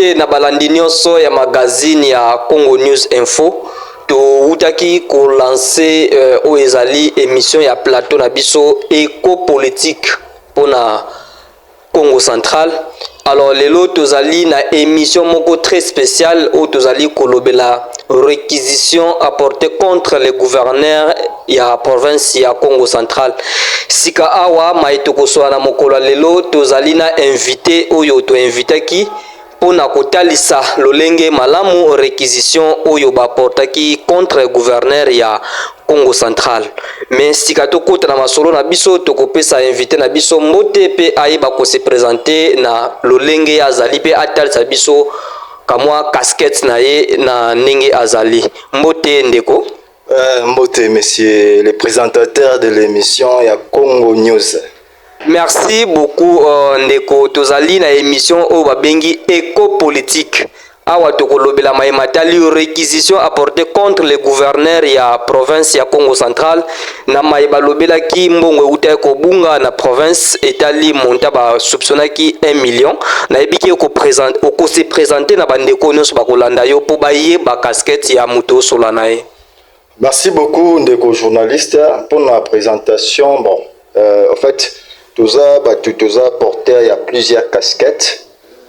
Mbote na balandi nyonso ya magazine ya Congo News Info. Toutaki ko lancer ezali émission ya plateau na biso éco-politique pona Congo Central. Alors lelo tozali na émission moko très spéciale où tozali kolobela réquisition apportée contre les gouverneurs ya province ya Congo Central. Sika awa maitoko soana mokolo lelo tozali na invité oyo to invitaki pona kotalisa lolenge malamu réquisition oyo baportaki contre gouverneur ya Congo Central. Mais sika tokota na masolo na biso tokopesa invité na biso Mbote pe ayeba ko se présenter na lolenge azali pe atalisa biso kamwa casquette na ye na ndenge azali. Mbote ndeko. Mbote monsieur le présentateur de l'émission ya Congo News. Merci beaucoup ndeko tozali na émission o babengi éco-politique. Awa tokolobela matali réquisition apportée contre le gouverneur ya province ya Congo Central na maïba lobela ki mbongo uta ko bunga na province etali monta ba soupçonnaki 1 million na ebiki ko se présenter na bandeko nyonso bakolanda yo po baye ba casquette ya muto solanae. Merci beaucoup ndeko journaliste pour la présentation. Bon, en fait toza porteur il y a plusieurs casquettes.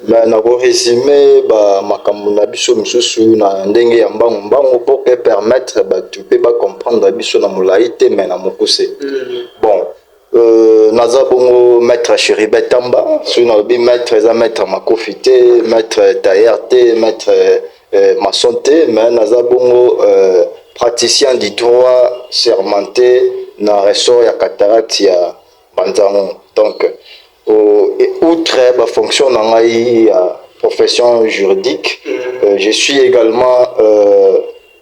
Mais na résumé makambo na biso misusu na ndenge ya mbangu pour que permettre tu peux pas comprendre biso na molaité mais na mokuse. Bon, naza bongo maître Chéribé Tamba, sur na bi maître Makofité, maître Tayarte, maître Masonté, mais naza bongo praticien du droit sermenté na ressort ya cataracte ya Banzango. Donc outre ma fonction dans la profession juridique, je suis également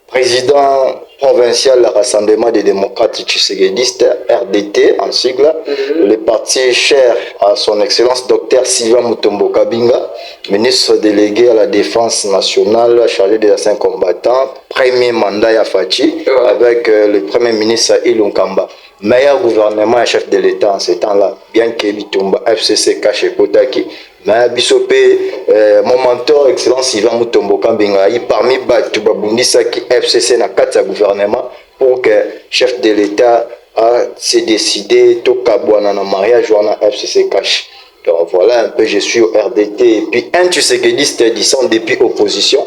président provincial du Rassemblement des démocrates tshisekedi-istes, RDT en sigle, le parti cher à son excellence Dr Sylvain Mutombo Kabinga, ministre délégué à la défense nationale chargé des anciens combattants, premier mandat à Fachi, avec le premier ministre Ilunga Kamba. Meilleur gouvernement et chef de l'État en ces temps-là, bien que Bitumba FCC cache Potaki, mais Bissopé, mon mentor, excellence Sylvain Mutombo Kambinga, parmi Batuba Bundisaki FCC na 4 gouvernement pour que chef de l'État a se décidé tout Kabouana na mariage wana FCC cache. Donc voilà un peu, je suis au RDT et puis un Tshisekedi-iste disant depuis opposition.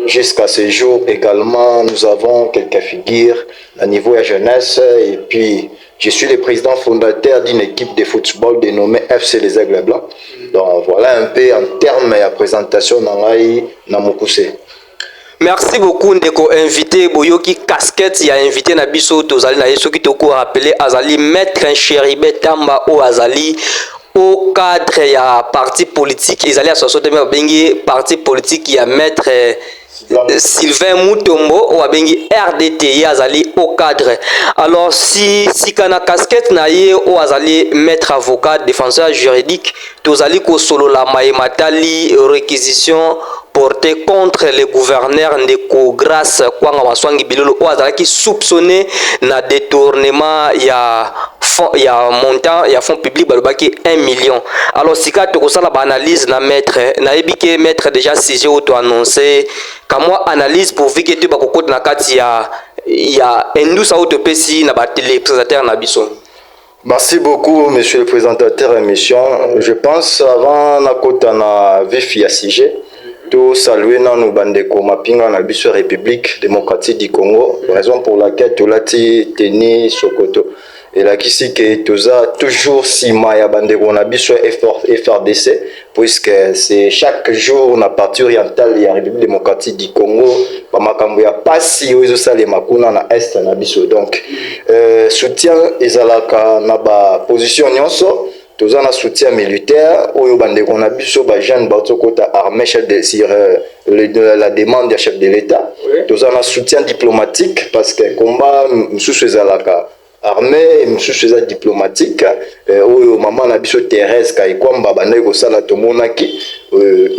Jusqu'à ce jour également, nous avons quelques figures à niveau de la jeunesse et puis je suis le président fondateur d'une équipe de football dénommée FC Les Aigles Blancs. Donc voilà un peu en termes de présentation dans Mokuse. Merci beaucoup ndeko invité boyoki casquette ya invité na biso tozali na yeso ki toko rappeler azali maître Chéribé Tamba o azali au cadre ya parti politique ezali association de bengi parti politique ya maître Sylvain Mutombo ou abengi RDT azali au cadre. Alors si kana casquette na ye ou azali maître avocat défenseur juridique tozali ko solo la matali réquisition portée contre les gouverneurs ndeko grâce kwanga maswangi bilolo ou azali soupçonné na détournement ya montant ya fonds public balobaki 1 million. Alors sika tokosala ba analyse na maître na ebike maître déjà sujet auto annoncé kamwa analyse pour vike te bakokota na kati ya endusa auto pesi na ba téléprésentateur na biso. Merci beaucoup monsieur le présentateur émission. Je pense avant na kota na vif ya sujet tout saluer na nous bandeko mapinga na biso République démocratique du Congo, raison pour laquelle tolati teni Sokoto. Et là qui c'est que toza toujours sima ya bandeko na biso FRDC puisque c'est chaque jour na partie orientale ya République démocratique du Congo ba makambo ya pasi ozo sale makuna na est na biso. Donc soutien ezalaka na ba position nyonso toza na soutien militaire oyo bandeko na biso ba jeune batokota armée chef de sur la demande du chef de l'État. Toza na soutien diplomatique parce que combat msusu ezalaka armée msusu diplomatique oyo maman na biso Thérèse Kaikwamba bandai ko sala tomonaki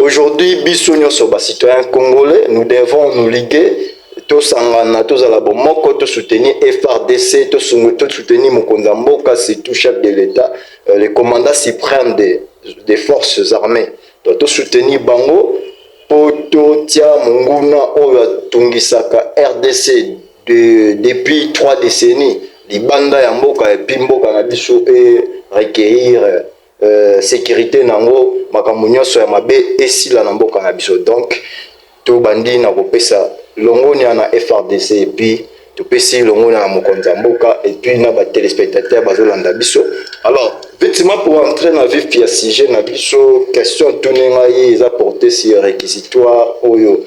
aujourd'hui biso nyonso ba citoyens congolais nous devons nous liguer to sangana to zala bomoko to soutenir FRDC to soutenir mokonza mboka c'est tout chef de l'État le commandant suprême des forces armées to soutenir bango poto tia monguna oyo atungisaka RDC depuis 3 décennies libanda ya mboka epi mboka na biso e requérir sécurité nango makambo nyonso ya mabe esila na mboka na biso. Donc to bandi na kopesa longoni na FRDC epi topesi longoni na mokonzi ya mboka epi na ba téléspectateurs bazolanda biso. Alors effectivement pour entrer dans le vif du sujet na biso question tourner ils apporter sur réquisitoire oyo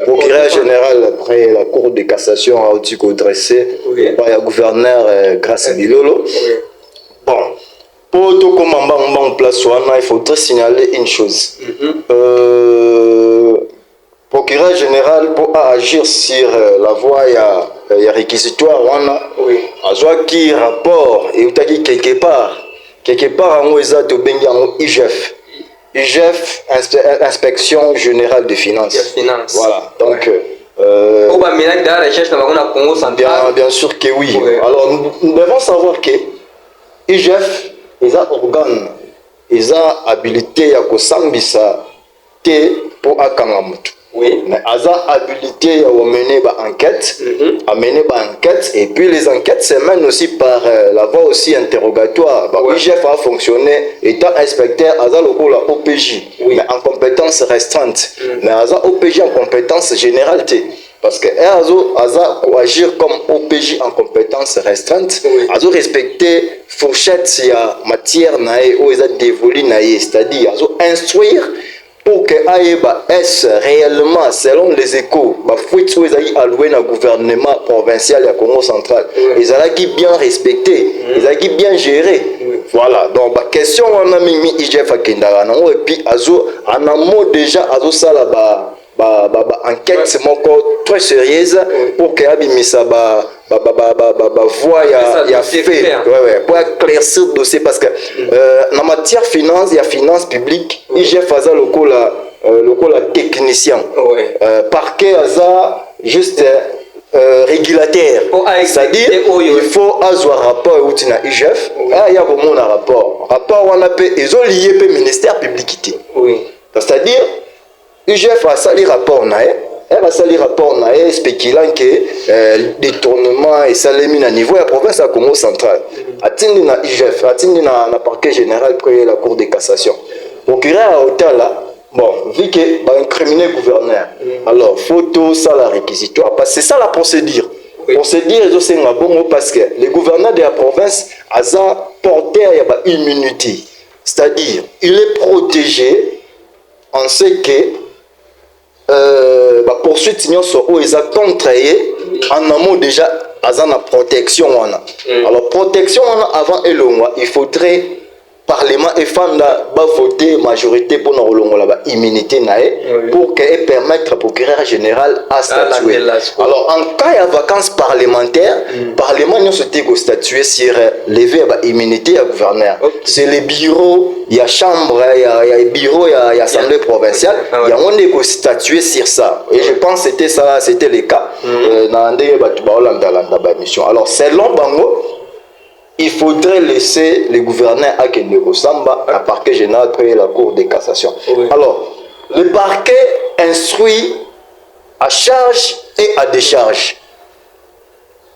procureur général après la cour de cassation a aussi dressé par le gouverneur Grace Bilolo. Bon, pour tout comme en place, il faudrait signaler une chose. Procureur général pour agir sur la voie il y a réquisitoire on a soit qui rapport et ou quelque part en USA de Bengiamo IGF. IGF, Inspection Générale des Finances. Voilà, donc bien sûr que oui. Alors nous devons savoir que IGF est un organe, est habilité à Kosambisa pour Akangamutu. Oui. Mais Aza habilité à mener des enquêtes, et puis les enquêtes se mènent aussi par la voie aussi interrogatoire. IGF a fonctionné étant inspecteur Aza lokola OPJ, mais en compétence restreinte. Mais Aza OPJ en compétence générale. Parce que Aza agir comme OPJ en compétence restreinte, Aza respecter fourchette ya matière nae ou Aza dévolu nae, c'est-à-dire Aza instruire pour que Aïba est réellement, selon les échos, fuite où ils ont alloué dans le gouvernement provincial et Congo central, ils ont bien respecté, ils ont bien géré. Voilà, donc la question on a mis IGF à Kendara, et puis Azo, en amont déjà, Azo ça là enquête c'est très sérieuse pour que Abimisa voie ya fait pour éclaircir le dossier parce que en matière finance il y a finance publique IGF faisait le technicien parquet hasard juste régulateur, c'est-à-dire il faut avoir rapport ou na IGF il y a vraiment un rapport on a fait ils ont lié le ministère publicité c'est-à-dire IGF a sali rapport spéculant que détournement et salemi à niveau de la province à Congo central. Atteindre na IGF, atteindre na parquet général près la cour de cassation. Procureur à hauteur là, bon, vu que va incriminer le gouverneur. Alors, photo, ça la réquisitoire, parce que c'est ça la procédure. Procédure, c'est un bon parce que le gouverneur de la province a porté à immunité. C'est-à-dire, il est protégé. On sait que poursuite où ils ont contrayé en amont déjà à la protection. Alors protection avant et il faudrait Parlement et Fanda voter majorité pour l'immunité pour qu'elle permette au procureur général à statuer. Alors en cas de vacances parlementaires, le Parlement n'a pas statuer sur lever l'immunité à gouverneur. C'est les bureaux, il y a chambre, il y a bureau, il y a assemblée provinciale, il y a on est statuer sur ça. Et je pense que c'était ça, c'était le cas dans la mission. Alors selon Bango, il faudrait laisser le gouverneur à Kendeko Samba, à parquet général après la cour de cassation. Alors, le parquet instruit à charge et à décharge.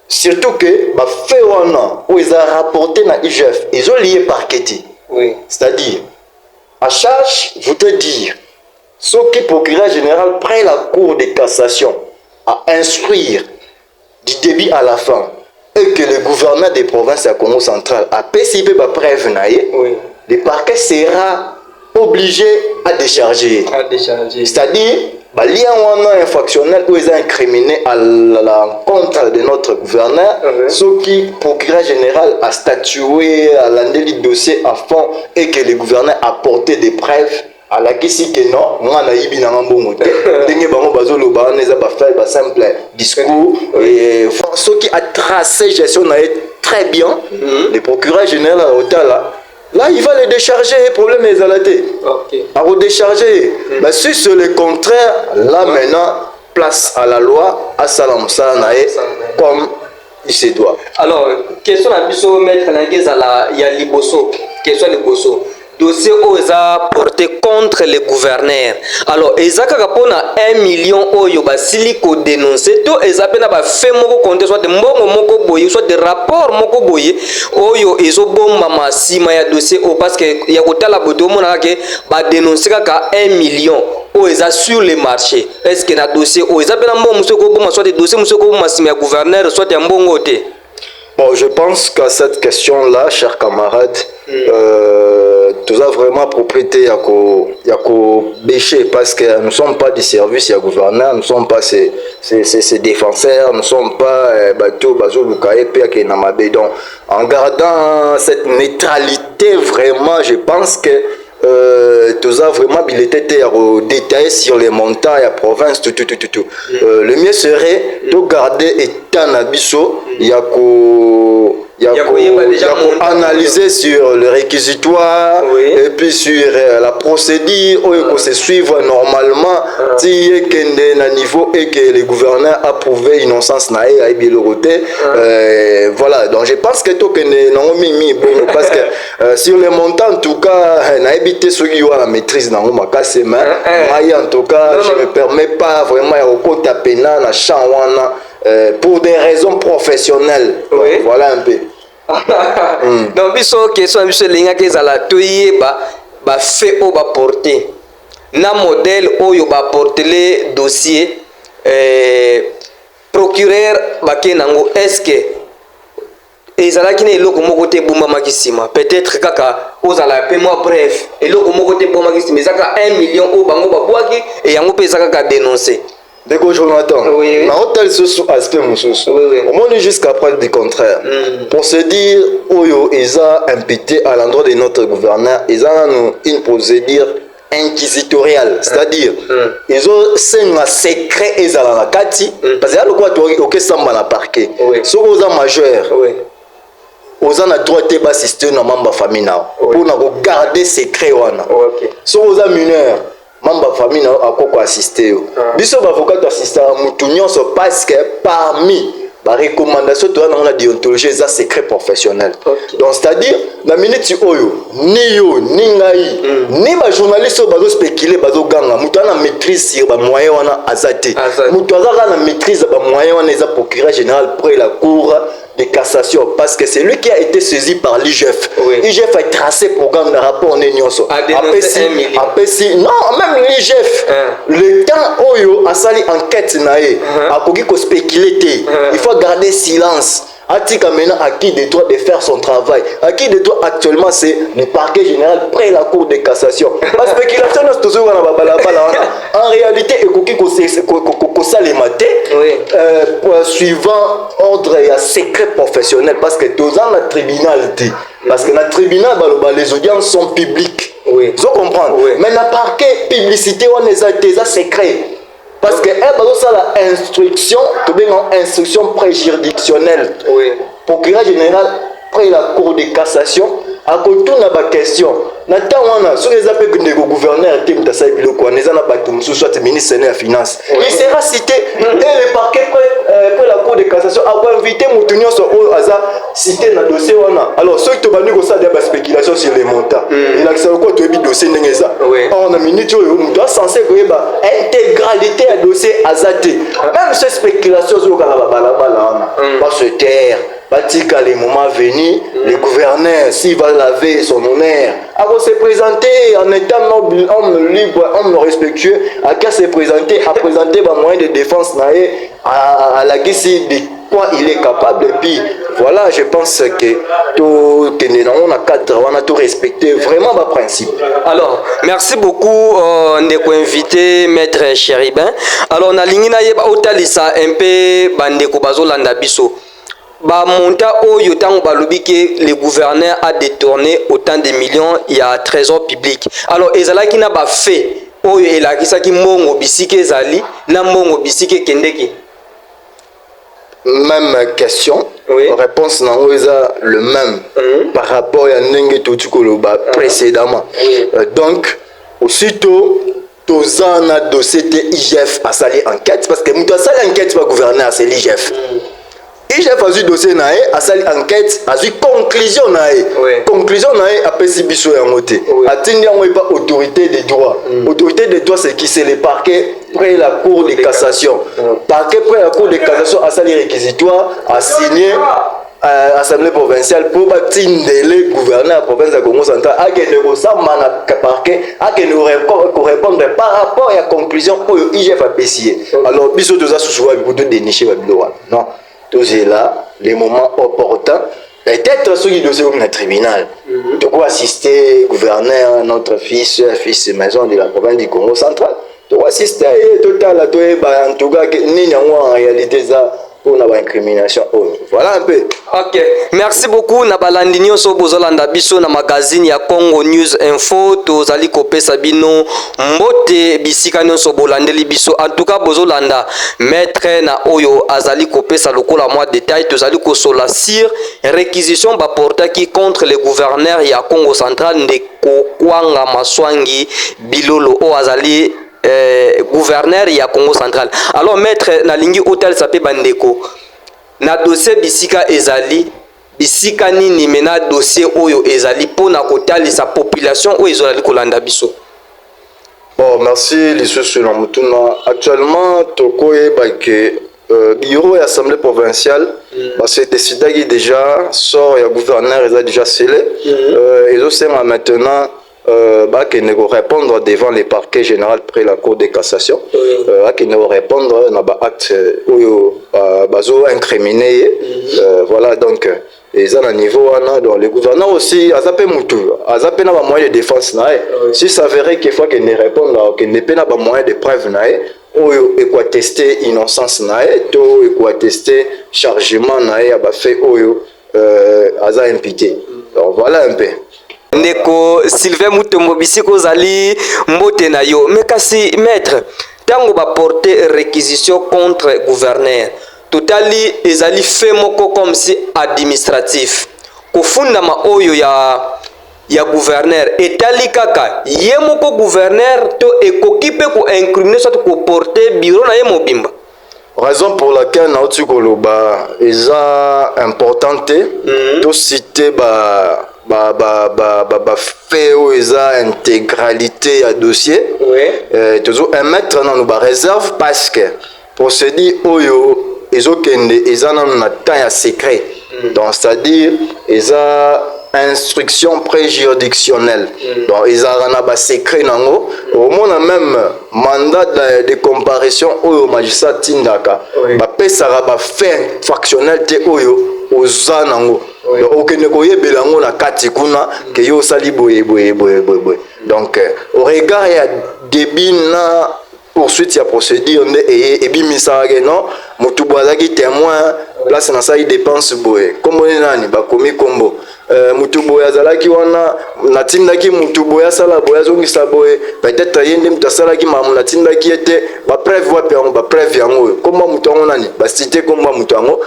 Surtout que, fait un an où ils ont rapporté dans l'IGF, ils ont lié parquet. C'est-à-dire, à charge, je voudrais dire, ce qui procureur général près la cour de cassation à instruire du début à la fin. Et que le gouverneur des provinces à Congo central a PCB preuve, le parquet sera obligé à décharger. C'est-à-dire, il y a un infractionnel où ils ont incriminé à l'encontre de notre gouverneur, ce qui procureur général a statué à l'année du dossier à fond et que le gouverneur a porté des preuves. À la question que non, moi na yibi na ngambongo te. Ndenge bango bazolo ba neza ba faire ba simple discours et ceux qui a tracé gestion na très bien. Le procureur général à Otala, là il va les décharger, problème est à la tête. À redécharger. Mais si c'est le contraire, là maintenant place à la loi à Salam Sanae comme il se doit. Alors, question à biso maître Nanguez à la ya liboso, question liboso. dossier oyo eza porté contre le gouverneur. Alors eza kaka mpona 1 million oyo basili kodénonce to eza mpe na bafe moko konte soit mbongo moko boye soit de rapport moko boye oyo ezobombama nsima ya dossier oyo parce que ya kotala bote omonaka ke badénonce kaka 1 million oyo eza sur le marché. Est ce que na dossier oyo eza mpe na mbongo mosusu ekoboma soit dossier mosusu ekoboma nsima ya gouverneur soit ya mbongo te? Bon, je pense qu'à cette question-là, chers camarades, tout ça vraiment propriété à bêcher parce que nous ne sommes pas du service à gouverneur, nous ne sommes pas ces défenseurs, nous ne sommes pas bateau, bazo, lukae, peke, namabé. Donc, en gardant cette neutralité, vraiment, je pense que tout ça vraiment il était détaillé sur les montants et la province tout. Le mieux serait de garder état nabiso il y a analyser sur le réquisitoire et puis sur la procédure où se suivre normalement si un niveau et que le gouverneur a prouvé innocence nae à Bieloroté. Voilà, donc je pense que tout que parce que sur les montants en tout cas na évité ceux qui ont la maîtrise dans ma casse main en tout cas je me permets pas vraiment au taper na champ pour des raisons professionnelles. Voilà un peu. Donc biso question biso linga ke zala toyeba ba fait o ba porter na modèle oyo ba porter les dossiers procureur bakenango est-ce que ezalaki na eloko moko te bombamaki nsima peut-être kaka ozala pe moi bref eloko moko te bombamaki nsima ezaka 1 million oyo bango babwaki e yango mpe ezaka ka dénoncer? Dès Jonathan, oui. Dans tel aspect, au moins jusqu'à preuve du contraire. Pour se dire, Oyo, ils ont imputé à l'endroit de notre gouverneur, ils ont une procédure inquisitoriale, c'est-à-dire, ils ont un secret et ils ont la kati, parce que là, le quoi, ok, ça m'a parqué. Si vous êtes majeur, vous avez le droit d'assister à ma famille pour garder secret. Si vous êtes mineur, membre de famille a quoi assister biso avocat assistant mutu nyonso parce que parmi la recommandation de la déontologie est un secret professionnel. Donc c'est-à-dire la minute oyo ni yo ni ngai ni ba journaliste bazo spéculer bazo ganga mutu na maîtrise sur ba moyen wana azate mutu azaka na maîtrise ba moyen wana eza procureur général près la cour de cassation parce que c'est lui qui a été saisi par l'IGF. L'IGF a tracé programme de rapport Nenionso. Non, même l'IGF, le temps Oyo a sali enquête nae, a kogi ko spéculer. Il faut garder silence. Atika maintenant à qui de droit de faire son travail. À qui de droit actuellement c'est le parquet général près la cour de cassation. La spéculation en réalité il suivant ordre et secret professionnel parce que tous dans le tribunal parce que dans le tribunal les audiences sont publiques. Vous comprenez? Mais le parquet publicité on est des secrets. Parce que l'instruction, instruction préjuridictionnelle, procureur général près la cour de cassation, à côté de la question, sur les appels de gouverneur, soit ministre des Finances, il sera cité et le parquet près la cour de cassation a invité Moutounion sur cité dans le dossier. Alors, ceux qui ont des spéculations sur les montants, il a accès au dossier. On a minute, on doit censé intégralité à dossier azaté. Même ces spéculations sur va se taire. Batika les moments venus, le gouverneur, s'il va laver son honneur, avant de se présenter en étant noble, homme libre, homme respectueux, à qui se présenter, à présenter les moyens de défense à la guise de quoi il est capable. Et puis voilà, je pense que tout on a tout respecté vraiment le principe. Alors, merci beaucoup de invité Maître Chéribin. Alors, on a l'ingina yeba otalisa un peu bandeko bazolanda biso. Ba monta oyo tango balobi que le gouverneur a détourné autant de millions il y a trésor public. Alors ezalaki na ba fait oyo elakisaki mbongo bisike ezali na mbongo bisike kendeki. Même question, réponse nango eza le même par rapport à ndenge totu koloba précédemment. Donc aussitôt tozana dossier de IGF a sali enquête parce que mutu a sali enquête par gouverneur c'est l'IGF. IGF a eu dossier nae, a sali enquête, a eu conclusion nae. Conclusion nae a pesi biso ya ngote. Atindi yango pas autorité des droits. Autorité des droits c'est qui, c'est le parquet près la cour de cassation. Parquet près la cour de cassation a sali réquisitoire, a signé Assemblée provinciale pour bâtir le gouverneur de la province de Congo central a gagné au Samana parquet a gagné répondre par rapport à la conclusion pour IGF a payé. Alors biso tous a souvent pour dénicher la loi. Non, tout est là, les moments opportuns. Peut-être ceux qui doivent au tribunal. De quoi assister gouverneur, notre fils de maison de la province du Congo central. De quoi assister total à toi en tout cas ni en réalité ça. Pour la incrimination. Voilà un peu. Ok. Merci beaucoup. Nabalandi nyonso bozolanda biso na magazine ya Congo News Info. Tozali kopesa bino mbote bisika nyonso bolandeli biso. En tout cas bozolanda maître na oyo azali kopesa lokola moi détail. Tozali kosola sur réquisition baportaki contre le gouverneur ya Congo central ndeko Kwanga Maswangi Bilolo o azali gouverneur ya Congo central. Alors maître nalingi hôtel sape bandeko na dossier bisika ezali bisika nini mena dossier oyo ezali pona kotali sa population o ezali kolanda biso. Bon, merci les sur la mutuna. Actuellement tokoye bake bureau et assemblée provinciale parce que décidé qui déjà sort ya gouverneur ils a déjà scellé et aussi maintenant qui ne répondre devant le parquet général près la cour de cassation qui ne répondre dans l'acte bazo incriminé voilà donc ils ont un niveau donc le gouverneur aussi a zappé mutu a zappé na ba moyen de défense nae si ça verrait qu'il faut qu'il ne réponde qu'il ne peut na ba moyen de preuve nae oyo et quoi tester innocence nae to et quoi tester chargement nae a ba fait oyo aza imputé donc voilà un peu. Ndeko Sylvain Mutombo bisiko zali mbote na yo mais kasi maître tango ba porter réquisition contre gouverneur totali ezali fait moko comme si administratif kofunda ma oyo ya gouverneur etali kaka ye moko gouverneur to ekokipe ko incriminer soit ko porter bureau na ye mobimba. Raison pour laquelle nauti koloba eza importante to citer fait eza intégralité à dossier toujours un maître dans nos réserve parce que procédure oyo ezokende eza na temps ya secret donc c'est-à-dire eza instruction préjuridictionnelle donc ezala na ba secret nango au moins même mandat de comparution oyo magistrat tindaka ba pesara ba fait factionnel te oyo oza nango okende koyebela ngo na kati kuna ke yo sali boye donc au regard ya débit na poursuite ya procédure nde ebimisaka non motu bwazaki témoin place na sa dépense boye kombo nani bakomi kombo mutu boye azalaki wana natindaki mutu boye asala boye azongisa boye peut-être yende mutu asalaki mamu natindaki ete bapreuve wapi yango bapreuve yango kombo mutu yango nani basite kombo mutu yango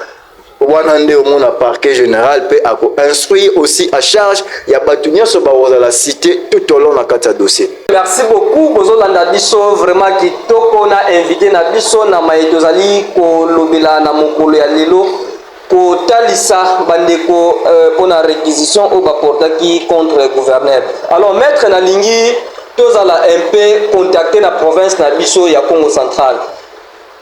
wana nde omona parquet général peut instruire aussi à charge ya batu nyonso la cité tout au long na kati ya dossier. Merci beaucoup bozolanda biso vraiment kitoko na invité na biso na maitozali kolobela na mokolo ya lelo kotalisa bandeko pona réquisition au baportaki contre le gouverneur. Alors maître na lingi tozala un peu contacter la province na biso ya Congo central.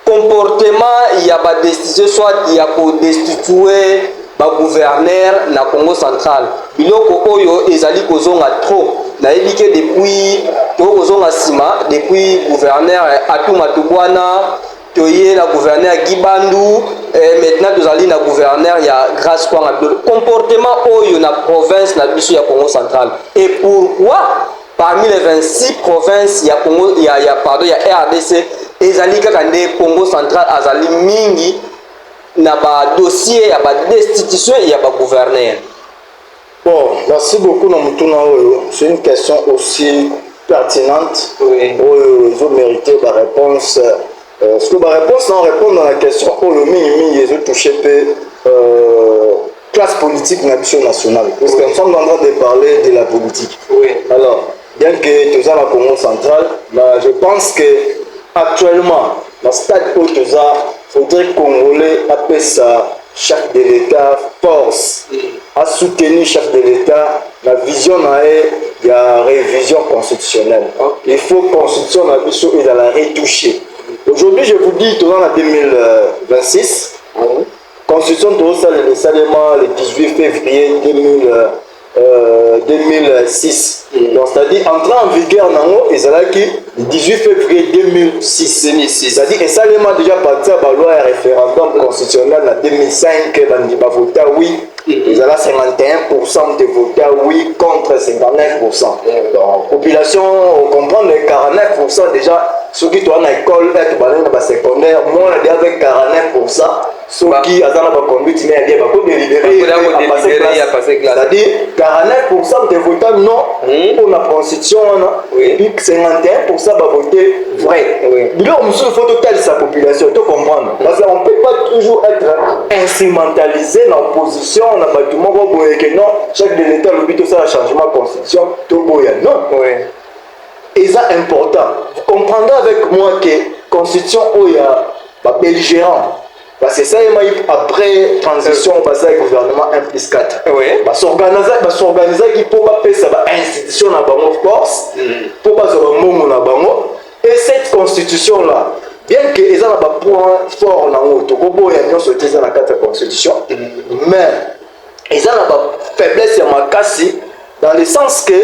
Comportement il y a pas destitué soit il y a pour destituer ba gouverneur na Congo central biloko oyo ezali kozonga trop na yebike depuis to kozonga sima depuis gouverneur Atuma Tubwana toye la gouverneur Gibandu maintenant tozali na gouverneur ya Grâce Kwanga comportement oyo na province na biso ya Congo central et pourquoi parmi les 26 provinces ya Congo pardon ya RDC ezali kaka nde Congo central azali mingi na ba dossier ya ba destitution ya ba gouverneur. Bon, merci beaucoup na mutuna oyo. C'est une question aussi pertinente. Oyo zo mériter ba réponse. Parce que ba réponse non répondre à la question oyo mingi ils ont touché classe politique nationale. Parce que nous sommes en train de parler de la politique. Alors, bien que tout ça la Congo central, je pense que actuellement dans le stade où tout ça faudrait Congolais appeler ça chef de l'État force à soutenir chef de l'État la vision de la révision constitutionnelle. Il faut que la constitution et la retoucher. Aujourd'hui, je vous dis, tout en 2026, constitution de le 18 février 2006. Donc, c'est-à-dire, entrer en vigueur, le 18 février 2006. C'est-à-dire, et ça, déjà parti à la loi et référendum constitutionnel en 2005, il va voter oui. Ils ont 51% de voter oui contre 59%. Donc, population, on comprend les 49% déjà. Ceux qui sont à l'école, dans secondaire, moi, on est avec 49%. Ceux qui ont la conduite, ils sont délibérés. C'est-à-dire, 49% de votants non pour la constitution, et puis 51% vont voter vrai. Donc, il faut total sa population, tu comprends. Parce qu'on ne peut pas toujours être instrumentalisé dans l'opposition, on a tout le monde que non, chaque de l'État, le but de ça, le changement de la constitution, tout le non. Et ça important. Vous comprendrez avec moi que la constitution est belligérant. Parce que ça, après transition, on passe au gouvernement 1+4. S'organiser qui peut passer ça institution na bango force, pour passer au monde na bango. Et cette constitution là, bien que les gens n'ont pas point fort dans l'autre, il y a une sortie dans la constitution, mais ils ont pas faiblesse à ma casse dans le sens que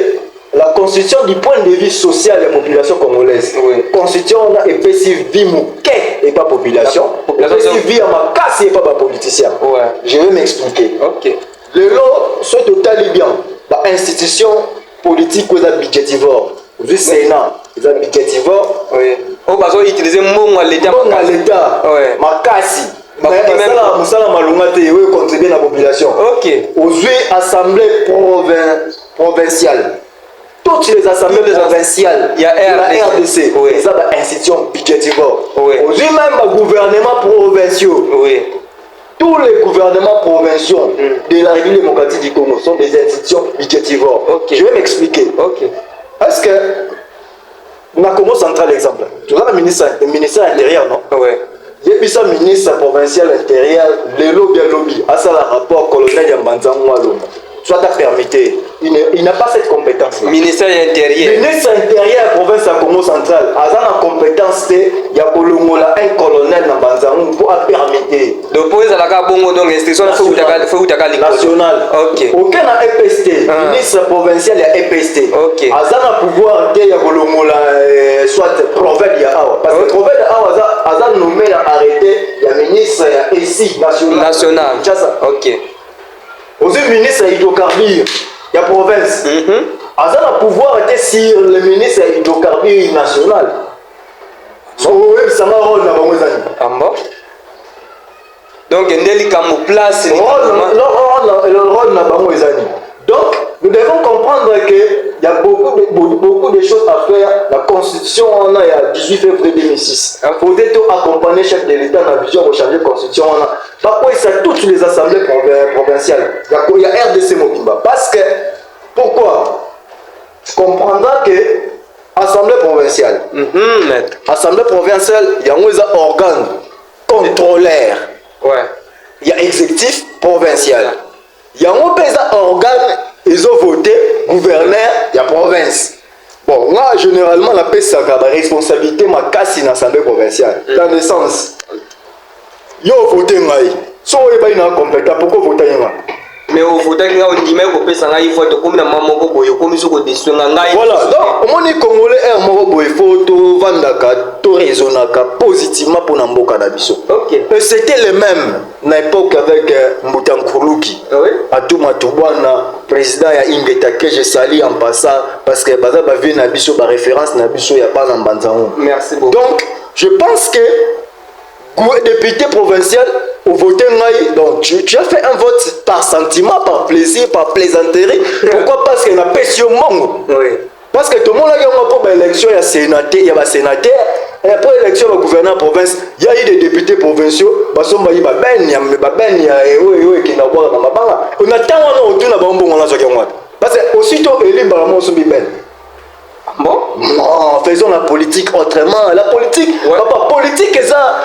la constitution du point de vue social de la population congolaise, la constitution a épaissi vie mouquet et pas population, épaissi vie à ma casse et pas politicien. Je vais m'expliquer. Le lot, c'est totalement bien. L'institution politique ou la budgétivore, le Sénat, la budgétivore, on va utiliser le mot à l'État. Ma casse. Moussala Malunga te contribuer à la population. Aujourd'hui, assemblée provinciale. Toutes les assemblées provinciales, il y a la RDC, ils ont une institution budgétivore. Aujourd'hui, même les gouvernements provinciaux, tous les gouvernements provinciaux de la République démocratique du Congo sont des institutions budgétivores. Je vais m'expliquer. Est-ce que, on a Congo central exemple, tu as le ministère intérieur, non? Il y a un ministre provincial intérieur, le lobby, à ça le rapport colonel Yambanzang Walom. Soit à permettre. Il n'a pas cette compétence. Ministère intérieur. Ministre intérieur, province de Congo centrale, a la compétence de un colonel dans Banzamou pour permettre. Donc, pour les alacabongo, donc, l'instruction nationale. Aucun EPST. Ministre provincial, il y a EPST. A la pouvoir de soit province de Awa. Parce que province de Awa, a nommé arrêté, il y a ministre ici, national. Aux ministres hydrocarbures, il y a province. Ils ont le pouvoir de sur le ministre hydrocarbures national. Ça m'a rôle dans mon donc, il y a une place. Le rôle dans mon donc, nous devons comprendre qu'il y a beaucoup de choses à faire. La constitution, on a il y a 18 février 2006. Il faut accompagner le chef de l'État dans la vision de changer la constitution. Pourquoi il y a toutes les assemblées provinciales? Il y a RDC Mokimba. Parce que, pourquoi? Tu comprendras que l'Assemblée provinciale, l'Assemblée provinciale, il y a un organe contrôleur. Il y a exécutif provincial. Il y a un organe, ils ont voté, gouverneur, il y a province. Bon, moi, généralement, la paix, c'est la responsabilité, ma casse dans l'Assemblée provinciale. Dans le sens, ils ont voté, si vous n'avez pas compétent, pourquoi voter? Mais au vote, on dit même que ça il faut comme la maman comme sur des décisions. Voilà, donc, on est Congolais, il faut tout vendre, tout raisonner positivement pour Namboka Nabiso. C'était le même à l'époque avec Moutankuruki. Atouma Toubana, président de Ingeta, que je salue en passant, parce que Baza Bavi Nabiso, ma référence Nabiso, il n'y a pas d'Ambanzao. Merci beaucoup. Donc, je pense que député provincial au voter donc tu as fait un vote par sentiment, par plaisir, par plaisanterie. Pourquoi? Parce qu'il y a pression monde. Parce que tout le monde a eu une élection, il y a sénateur, il y a sénateur, et après l'élection du gouverneur province, il y a eu des députés provinciaux, on attend parce que aussitôt élu par bon, non, faisons la politique autrement. La politique, papa, politique,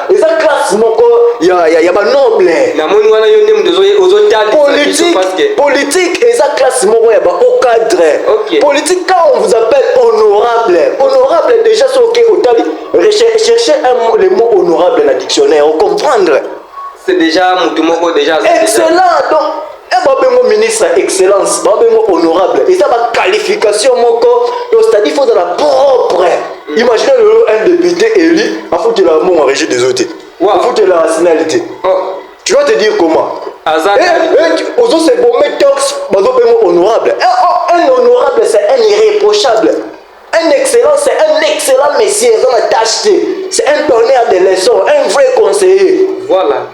ils ont classe, il y a ba noble politique et ça classe moko ya ba au cadre politique quand on vous appelle honorable déjà c'est OK otali chercher le mot honorable dans le dictionnaire on comprendre c'est déjà mutumoko déjà excellent donc babengo ministre excellence babengo honorable et ça va qualification moko c'est-à-dire faut dans la propre imaginez un député élu il faut qu'il a mon régime des autres il faut qu'il a la nationalité tu vas te dire comment aux autres c'est bon mais tox babengo honorable un honorable c'est un irréprochable un excellent c'est un excellent monsieur dans la tâche c'est un tonnerre de leçons un vrai conseiller voilà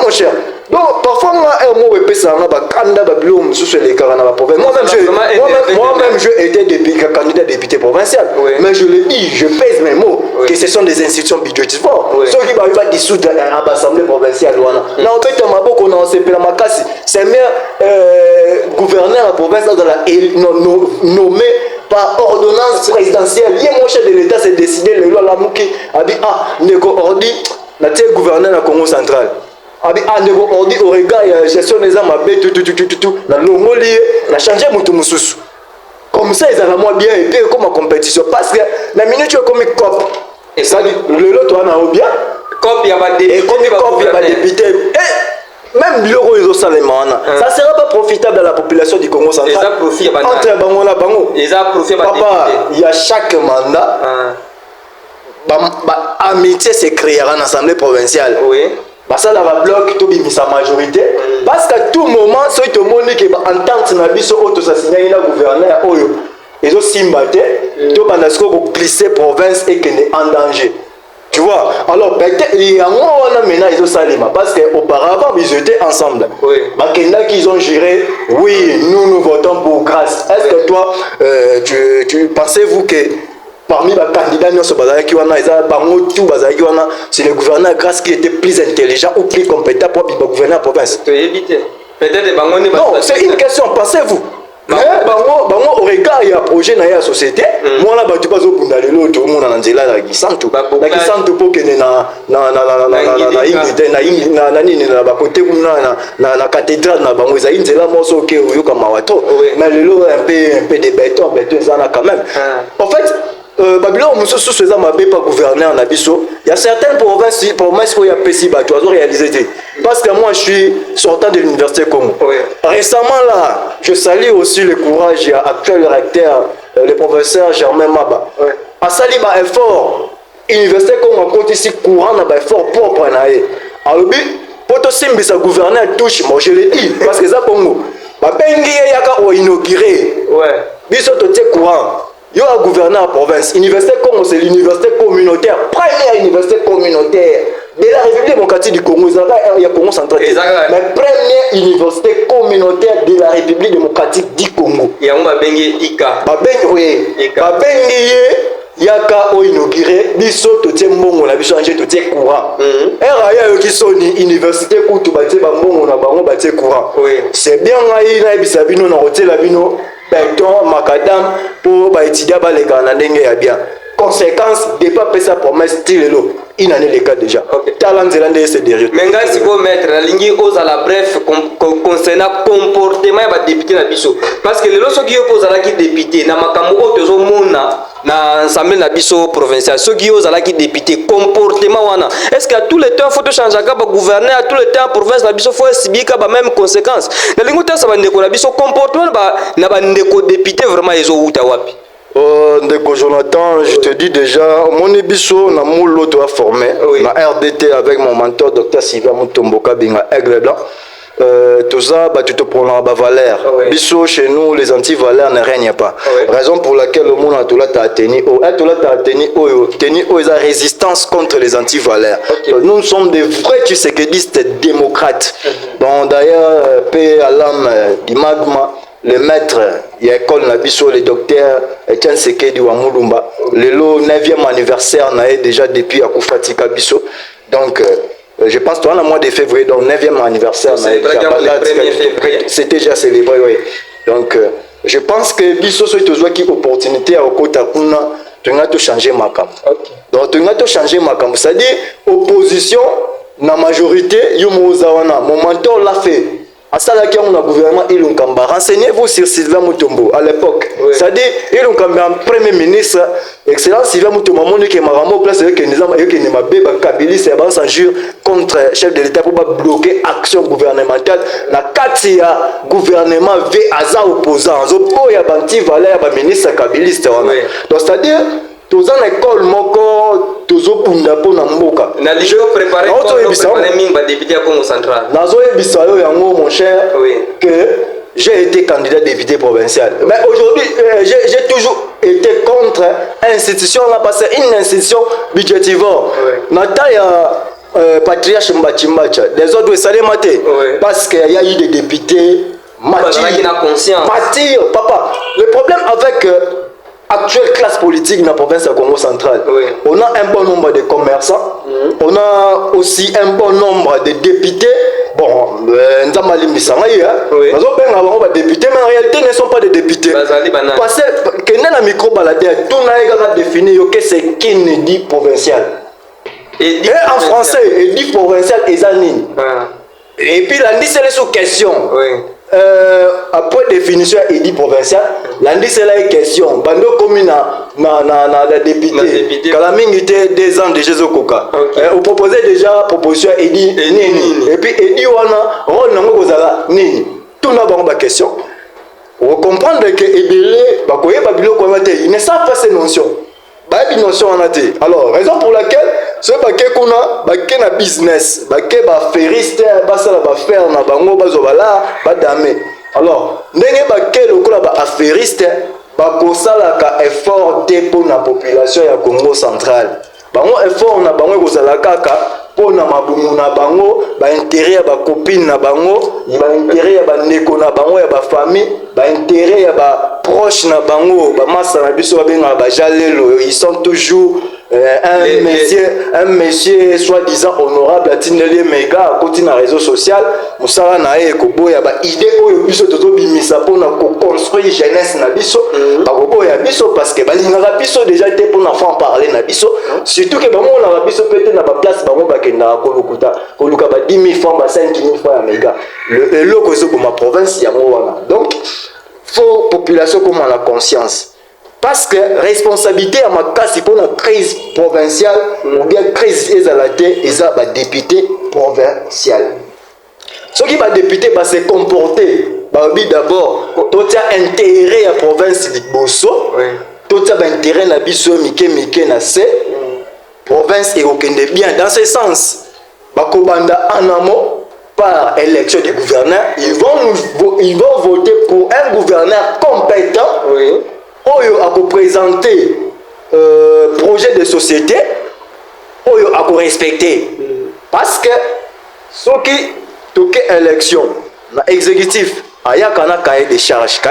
mon cher donc parfois moi un mot épais ça va candidat babilom sous les carana province moi-même je étais candidat député provincial mais je le dis je pèse mes mots que ce sont des institutions budgétivores ceux qui va dissoudre l'assemblée provinciale na en fait maboko na sepela makasi c'est meilleur gouverneur à province dans la nommé par ordonnance présidentielle il mon chef de l'état s'est décidé le loi la muki a dit ndeko ordi na tie gouverneur na Congo central abi andeko ordi au regard ya gestion des armes mabe tout na longoli na changer mutu mususu comme ça ils ont moi bien et comme en compétition parce que la minute comme cop et ça le lot on a bien cop ya ba député et même bureau ils ont ça les man ça sera pas profitable à la population du Congo central ça profit entre bango na bango ils ont profit papa il y a chaque mandat amitié se créera dans l'Assemblée provinciale parce que la bloc to bimisa majorité parce qu'à tout moment ceux qui montrent que entente na biso auto ça signer na gouverneur oyo ils ont simbaté to bandasko ko glisser province et que est en danger tu vois alors peut-être il y a moi on a maintenant ils ont salima parce que auparavant ils étaient ensemble bakenda qu'ils ont géré oui nous votons pour grâce est-ce que toi tu pensez-vous que parmi les candidats c'est le gouverneur Grâce qui était plus intelligent ou plus compétent pour gouverner la province. Non, c'est une question, pensez-vous. Au regard il y a un projet dans la société moi là tu pas au bout d'aller l'autre tout le monde en Angela la Gisanto pour que na côté na cathédrale na bango za inzela moso ke oyo kama wato mais le lot un peu de béton ça quand même en fait Babylone mususu seza mabe pas gouverneur na biso il y a certaines provinces où il y a pessi bato azo réaliser parce que moi je suis sortant de l'université Congo récemment là je salue aussi le courage à actuel recteur le professeur Germain Maba a sali ba effort université Congo compte ici courant na ba effort propre na ye alobi poto simbisa gouverneur touche moi je le dis parce que ça Congo ba bengi yaka o inaugurer biso to tie courant yo a gouverneur à province université Congo c'est l'université communautaire première université communautaire de la République démocratique du Congo il y a Congo central mais première université communautaire de la République démocratique du Congo il y a un babengi ika babengi yaka o inauguré biso to tie mbongo na biso anje to tie courant ya yo kisoni université kutu batie ba mbongo na bango batie courant c'est bien ngai na bisa bino na hotel la bino béton macadam pour ba étudier ba les na ndenge ya bien conséquence de pas payer sa promesse style lo il en est le cas déjà talent zelande c'est derrière mais ngai si ko mettre la ligne aux à la bref concernant comportement ba député na biso parce que le loso qui oppose à la député na makambo otezo mona na ensemble na biso provincial ceux qui osent à la député comportement wana est-ce qu'à tout le temps faut changer ka ba gouverneur à tout le temps province na biso faut subir ka ba même conséquence na linguta sa ba ndeko na biso comportement na ba ndeko député vraiment ezo uta wapi Ndeko Jonathan, je te dis déjà, mon ébisso, na moulot doit former, ma RDT avec mon mentor, Dr Sylvain Mutomboka Binga Aigle Blanc. Tout ça, bah, tu te prends la valeur. Bisso, chez nous, les anti-valeurs ne règnent pas. Raison pour laquelle le monde a tout là, t'as tenu la résistance contre les anti-valeurs. Nous sommes des vrais tshisekidistes démocrates. Donc d'ailleurs, paix à l'âme du magma. Le maître, il y a école Nabiso, le docteur Etienne Sekedi Wamulumba. Le 9e anniversaire n'a déjà depuis Akoufati Kabiso. Donc, je pense que dans le mois de février, donc 9e anniversaire, c'était déjà célébré. Oui. Donc, je pense que Biso, c'est toujours une opportunité à Okotakuna, tu as tout changé ma cam. Donc, tu as tout changé ma cam. C'est-à-dire, opposition. na majorité yo mozawana mon mentor l'a fait asalaki yango na gouvernement Ilunkamba. Renseignez-vous sur Sylvain Mutombo à l'époque. Oui. C'est-à-dire Ilunkamba en premier ministre, excellent Sylvain Mutombo moni ke maramo place avec nizama yo ke ne mabe ba kabiliste ba s'injure contre chef de l'État pour bloquer action gouvernementale na kati ya gouvernement V aza opposant zo po ya banti valeur ba ministre kabiliste wana. Donc c'est-à-dire tous en école moko toujours punda pona mboka na lijo préparer mingi ba député à Congo central nazo ebisa yo yango mon cher que j'ai été candidat député provincial mais aujourd'hui j'ai toujours été contre institution là parce que une institution budgétivore nata ya patriarche Mbachimbacha des autres salé maté parce qu'il y a eu des députés partir papa le problème avec actuelle classe politique dans la province de Congo central. On a un bon nombre de commerçants, on a aussi un bon nombre de députés. Bon, nous avons les députés, mais en réalité, ils ne sont pas des députés. Parce que dans la micro-baladère, tout le monde a défini que c'est Kennedy provincial. Et en français, il dit provincial et Zanine. Et puis, là, c'est sous question. Après définition édit provincial l'andi c'est la question bando commune na député Kalaming était 2 ans déjà au Coca on proposait déjà proposition édit nini et puis édit wana rôle nango kozala nini tout na ba question on comprendre que ebele ba koyeba biloko wana te ils ne savent pas ces notions ba notion wana te alors raison pour laquelle ce baké kuna baké na business baké ba feriste ba sala ba faire na bango bazobala ba dame alors ndenge baké lokola ba affairiste ba kosala ka effort te pour la population ya Congo central bango effort na bango kozala kaka pona mabumu na bango ba intérêt ya ba copine na bango ba intérêt ya ba ndeko na bango ya ba famille ba intérêt ya ba proche na bango ba massa na biso ba benga ba jalelo ils sont toujours un monsieur soi-disant honorable atineli mega côté na réseau social musala na ko boya ba idée oyo biso toto bimisa pona ko construire jeunesse na biso ba ko boya biso parce que ba linga biso déjà été pour enfant parler na biso surtout que ba mo na biso peut-être na ba place ba mo ba kenda ko luka ba 10 000 francs ba 5 000 francs ya mega le loko zo ma province ya mo wana donc faut population comme la conscience. Parce que responsabilité à ma casse pour la crise provinciale ou bien crise exalatée, ils ont des députés provinciaux. Ceux qui sont députés va se comporter. D'abord, tout a intérêt à la province de Bosso, tout a intérêt à Bisso, Mike, Nassé, province et aucun de bien. Dans ce sens, Bakobanda Anamo, par élection du gouverneur, ils vont voter pour un gouverneur compétent. Oyo a présenter projet de société oyo a respecter parce que ce qui toque élection na exécutif aya kana cahier de charge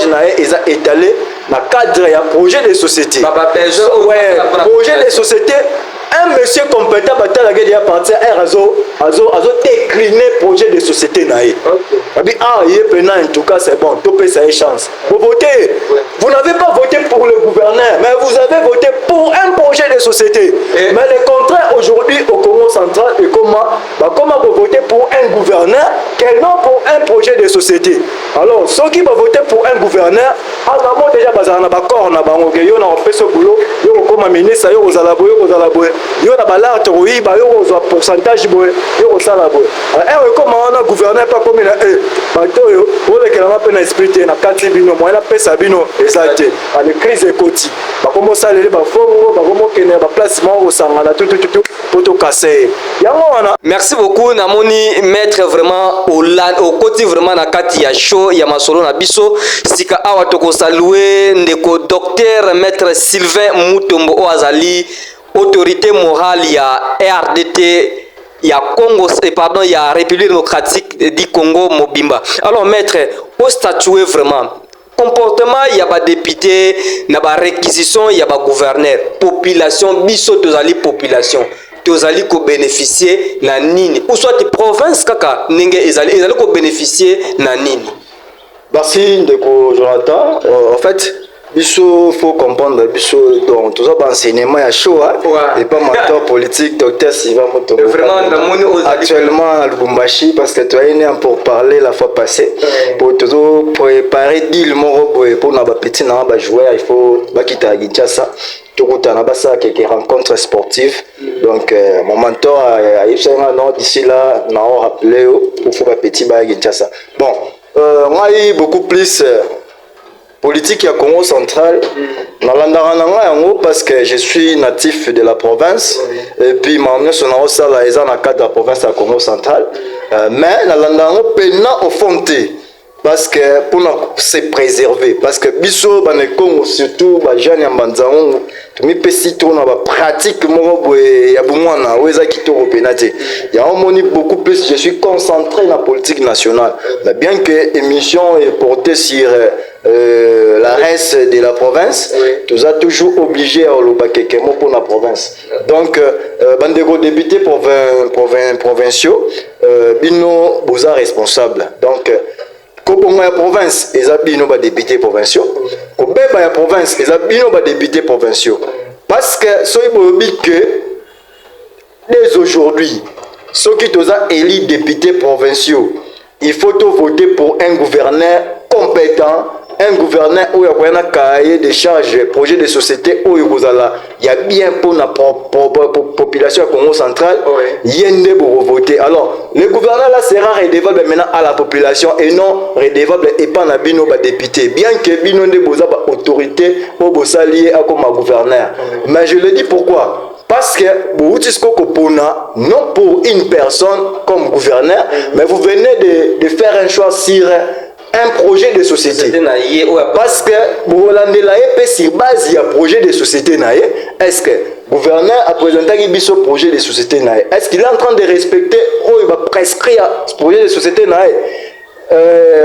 na eza étalé na cadre ya projet de société projet de société un monsieur compétent batala que déjà parti azo décliner projet de société naé en tout cas c'est bon topé ça une chance vous votez vous n'avez pas voté pour le gouverneur mais vous avez voté pour un projet de société mais le contraire aujourd'hui au Congo central et comment vous votez pour un gouverneur que non pour un projet de société alors ceux qui vont voter pour un gouverneur en amont déjà bazana bakor na bango ke yo na opesa boulot yo comme ministre yo ozala boye yo na balar to ba yo ozwa pourcentage boye yo osala boye comme on a gouverneur pas comme na bato yo ole ke na pena esprit na kati bino mo na pesa bino exacte à la crise économique ba comme ça les ba fongo ba comme ke na ba placement au sangana tout poto casser yango wana. Merci beaucoup namoni maître vraiment au côté vraiment na kati ya show ya masolo na biso sika awa toko saluer ndeko docteur maître Sylvain Mutombo Oazali autorité morale ya RDT ya Congo pardon ya République démocratique du Congo Mobimba. Alors maître au statuer vraiment comportement il y a ba député na ba réquisition il y a ba gouverneur population biso tozali population tozali ko bénéficier na nini ou soit province kaka ninge ezali ko bénéficier na nini. Merci Ndeko Jonathan. En fait biso faut comprendre biso donc tout ça enseignement ya chaud et pas mentor politique docteur Sylvain Motombo actuellement à Lubumbashi parce que tu as né pour parler la fois passée pour toujours préparer deal moko pour na ba petit na ba joueur il faut ba kita Kinshasa tout na ba ça quelques rencontres sportives donc mon mentor a eu non d'ici là na rappeler pour faut ba petit ba Kinshasa bon moi beaucoup plus politique à Congo central parce que je suis natif de la province et puis m'emmener son ça là dans le cadre de la province à Congo central mais nalandanga pena au fonté parce que pour se préserver parce que biso bane Congo surtout ba jeune ya mbanzango tumi pesi to na ba pratique moko ya bumwana weza kitoko penate ya omoni beaucoup plus je suis concentré dans la politique nationale mais bien que émission est portée sur la reste de la province tu as toujours obligé à loba kekemo pour la province donc bandeko député provinciaux bino boza responsable donc Kobonga ya province ezabino ba députés provinciaux Kobeba ya province ezabino ba députés provinciaux parce que soy bobi que dès aujourd'hui ceux qui toza élu députés provinciaux il faut voter pour un gouverneur compétent un gouverneur où il y a un cahier de charges projet de société où il y a bien pour la population Congo centrale il y a voter alors le gouverneur là sera redevable maintenant à la population et non redevable et pas na bino ba député bien que bino ne boza ba autorité au bossa lié à comme gouverneur mais je le dis pourquoi parce que non pour une personne comme gouverneur mais vous venez de faire un choix sur un projet de société parce que vous avez sur base du projet de société est-ce que le gouverneur a présenté ce projet de société est-ce qu'il est en train de respecter ou il va prescrire ce projet de société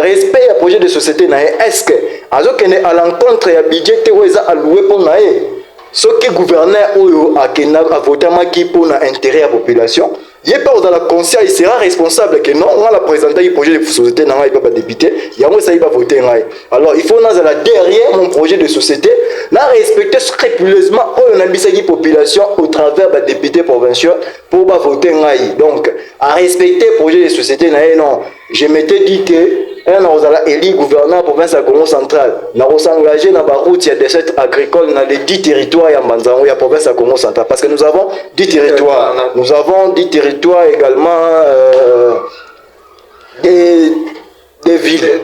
respect à projet de société est-ce que à l'encontre du budget où il a alloué pour ce que le gouverneur a voté pour l'intérêt de la population il est pas dans la conscience, il sera responsable que non, on va présenter le projet de société, non, il va pas député, il va voter. Alors il faut derrière mon projet de société, respecter scrupuleusement la population au travers des députés provinciaux pour voter. Donc, à respecter le projet de société, non, je m'étais dit que un élu gouverneur province à Congo central, n'a s'engager dans la route des desserts agricoles dans les 10 territoires de la province à Congo central parce que nous avons 10 territoires. Nous avons 10 territoires également des villes.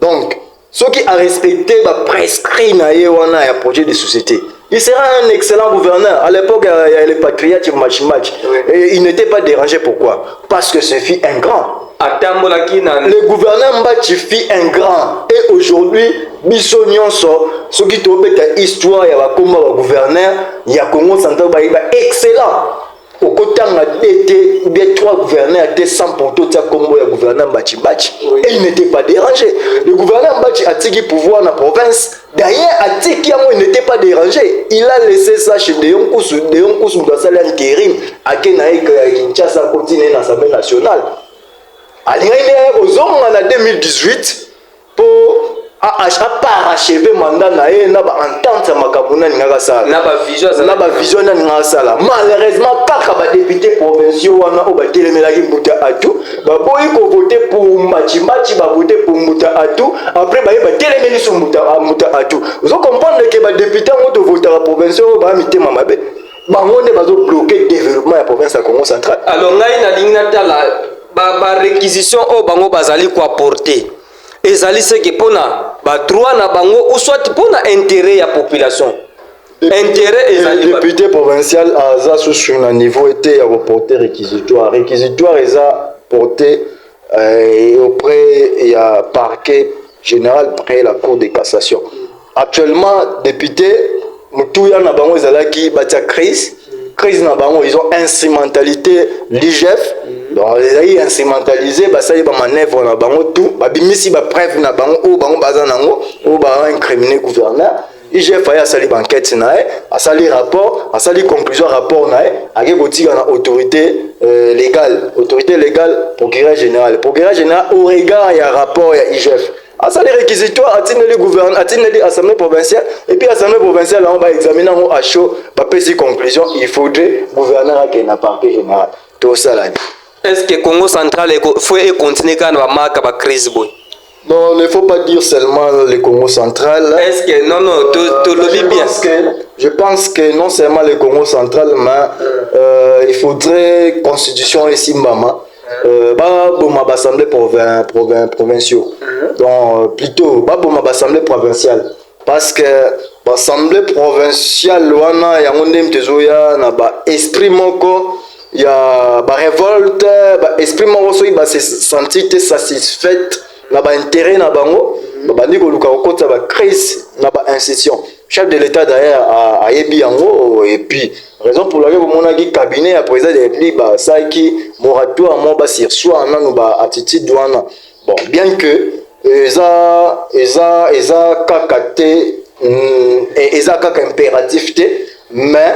Donc, ceux qui ont respecté prescrit un projet de société. Il sera un excellent gouverneur. À l'époque, il y avait les patriotes match. Et il n'était pas dérangé. Pourquoi? Parce que ce fut un grand. Le gouverneur Mbachi fit un grand. Et aujourd'hui, Bisso Nyonso, ce qui tombe dans l'histoire, il y a un gouverneur, il y a Congo central, excellent. Au côté de les 3 gouverneurs étaient sans porto comme le gouverneur Mbachi. Et il n'était pas dérangé. Le gouverneur Mbachi a tiré pouvoir dans la province. D'ailleurs, Atiki il n'était pas dérangé. Il a laissé ça chez Deon Koussou dans sa intérim. À Kinshasa continue dans l'Assemblée nationale. En 2018 pour parachever mandat na ba entente makabuna ninga sala na ba vision na ninga sala malheureusement kaka ba député provinciaux wana o ba telemelaki Mbuta Atu ba boyi ko voter pour Machimbachi ba voter pour Mbuta Atu après ba telemeli sur Mbuta Atu vous comprendre que ba député ont de voter la provinciaux ba mitema mabe bango ne bazo bloquer développement ya province ya Congo central alors ngai na lingna tala ba réquisition o bango bazali ko apporter ezali ce que pona ba droit na bango ou soit pona intérêt ya population intérêt ezali député provincial à sur un niveau était à reporter réquisitoire eza porté auprès il a parquet général près la cour de cassation actuellement député mutuya na bango ezalaki batia crise na bango ils ont instrumentalité l'IGF donc les instrumentalisé basali ba manœuvre na bango tout ba bimisi ba preuve na bango o bango bazanango o ba incriminer gouverneur IGF a sali enquête na a sali rapport a sali conclusion rapport na a ke botika na autorité légale procureur général au regard ya rapport ya IGF ça les réquisitoires atteindre les gouverneurs, atteindre les assemblées provinciales et puis l'assemblée provinciale on va examiner à chaud, va faire conclusion, il faudrait gouverneur qui n'a pas général. Tout ça là. Est-ce que Congo central faut continuer quand on marque la crise boy? Non, il ne faut pas dire seulement le Congo central. Est-ce que non tout le bien? Je pense que non seulement le Congo central, mais il faudrait constitution ici Mbama. Assemblée provinciaux. Donc plutôt assemblée provinciale parce que l'assemblée provinciale wana ya ngondem tezoya na ba esprit moko ya ba révolte ba esprit moko so ba se sentir satisfaite na ba intérêt na bango ba ndiko luka okota ba crise na ba institution chef de l'état d'ailleurs a yebi yango et puis raison pour laquelle mon aki cabinet à président de République ba ça qui moratoire mo ba sur soi na no ba attitude douana bon bien que eza kakate eza kaka impératif mais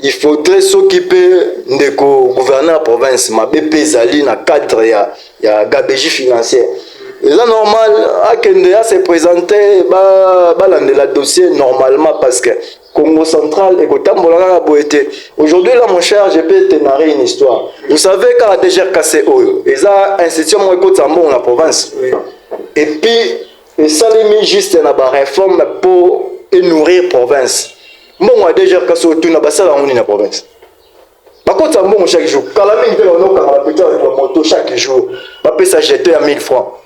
il faudrait s'occuper de gouverneur province ma BP zali na cadre ya gabegie financière. C'est normal à Kenya se présenter la dossier normalement parce que Congo central et Kotambola Boété. Aujourd'hui là mon cher, je peux te narrer une histoire. Vous savez quand la DGRKC et ça institution moi Kotambo la province. Et puis ça les mis juste na ba réforme pour nourrir province. Bon la DGRKC tout na basala on na province. Par contre ça bon chaque jour. Quand la mine de on a peut avec la moto chaque jour. Pas peut ça jeter à 1000 francs.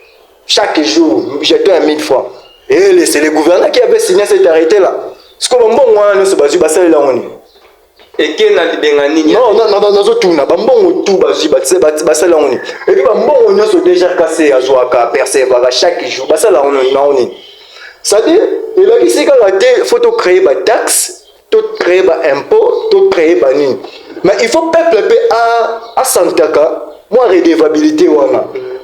Chaque jour, j'étais à 1000 francs. Et c'est le gouverneur qui avait signé cet arrêté-là. Ce que bon, moi, c'est basé là. Et qui n'a pas non, tout n'a pas bon tout basé là. Et puis, bon, on a déjà cassé à Zouaka, persévère chaque jour. Basé là, on est. C'est-à-dire, il a dit qu'il faut créer des taxes, tout créer des impôts, tout créer des nini. Mais il faut peuple à Santaka, moi, redevabilité,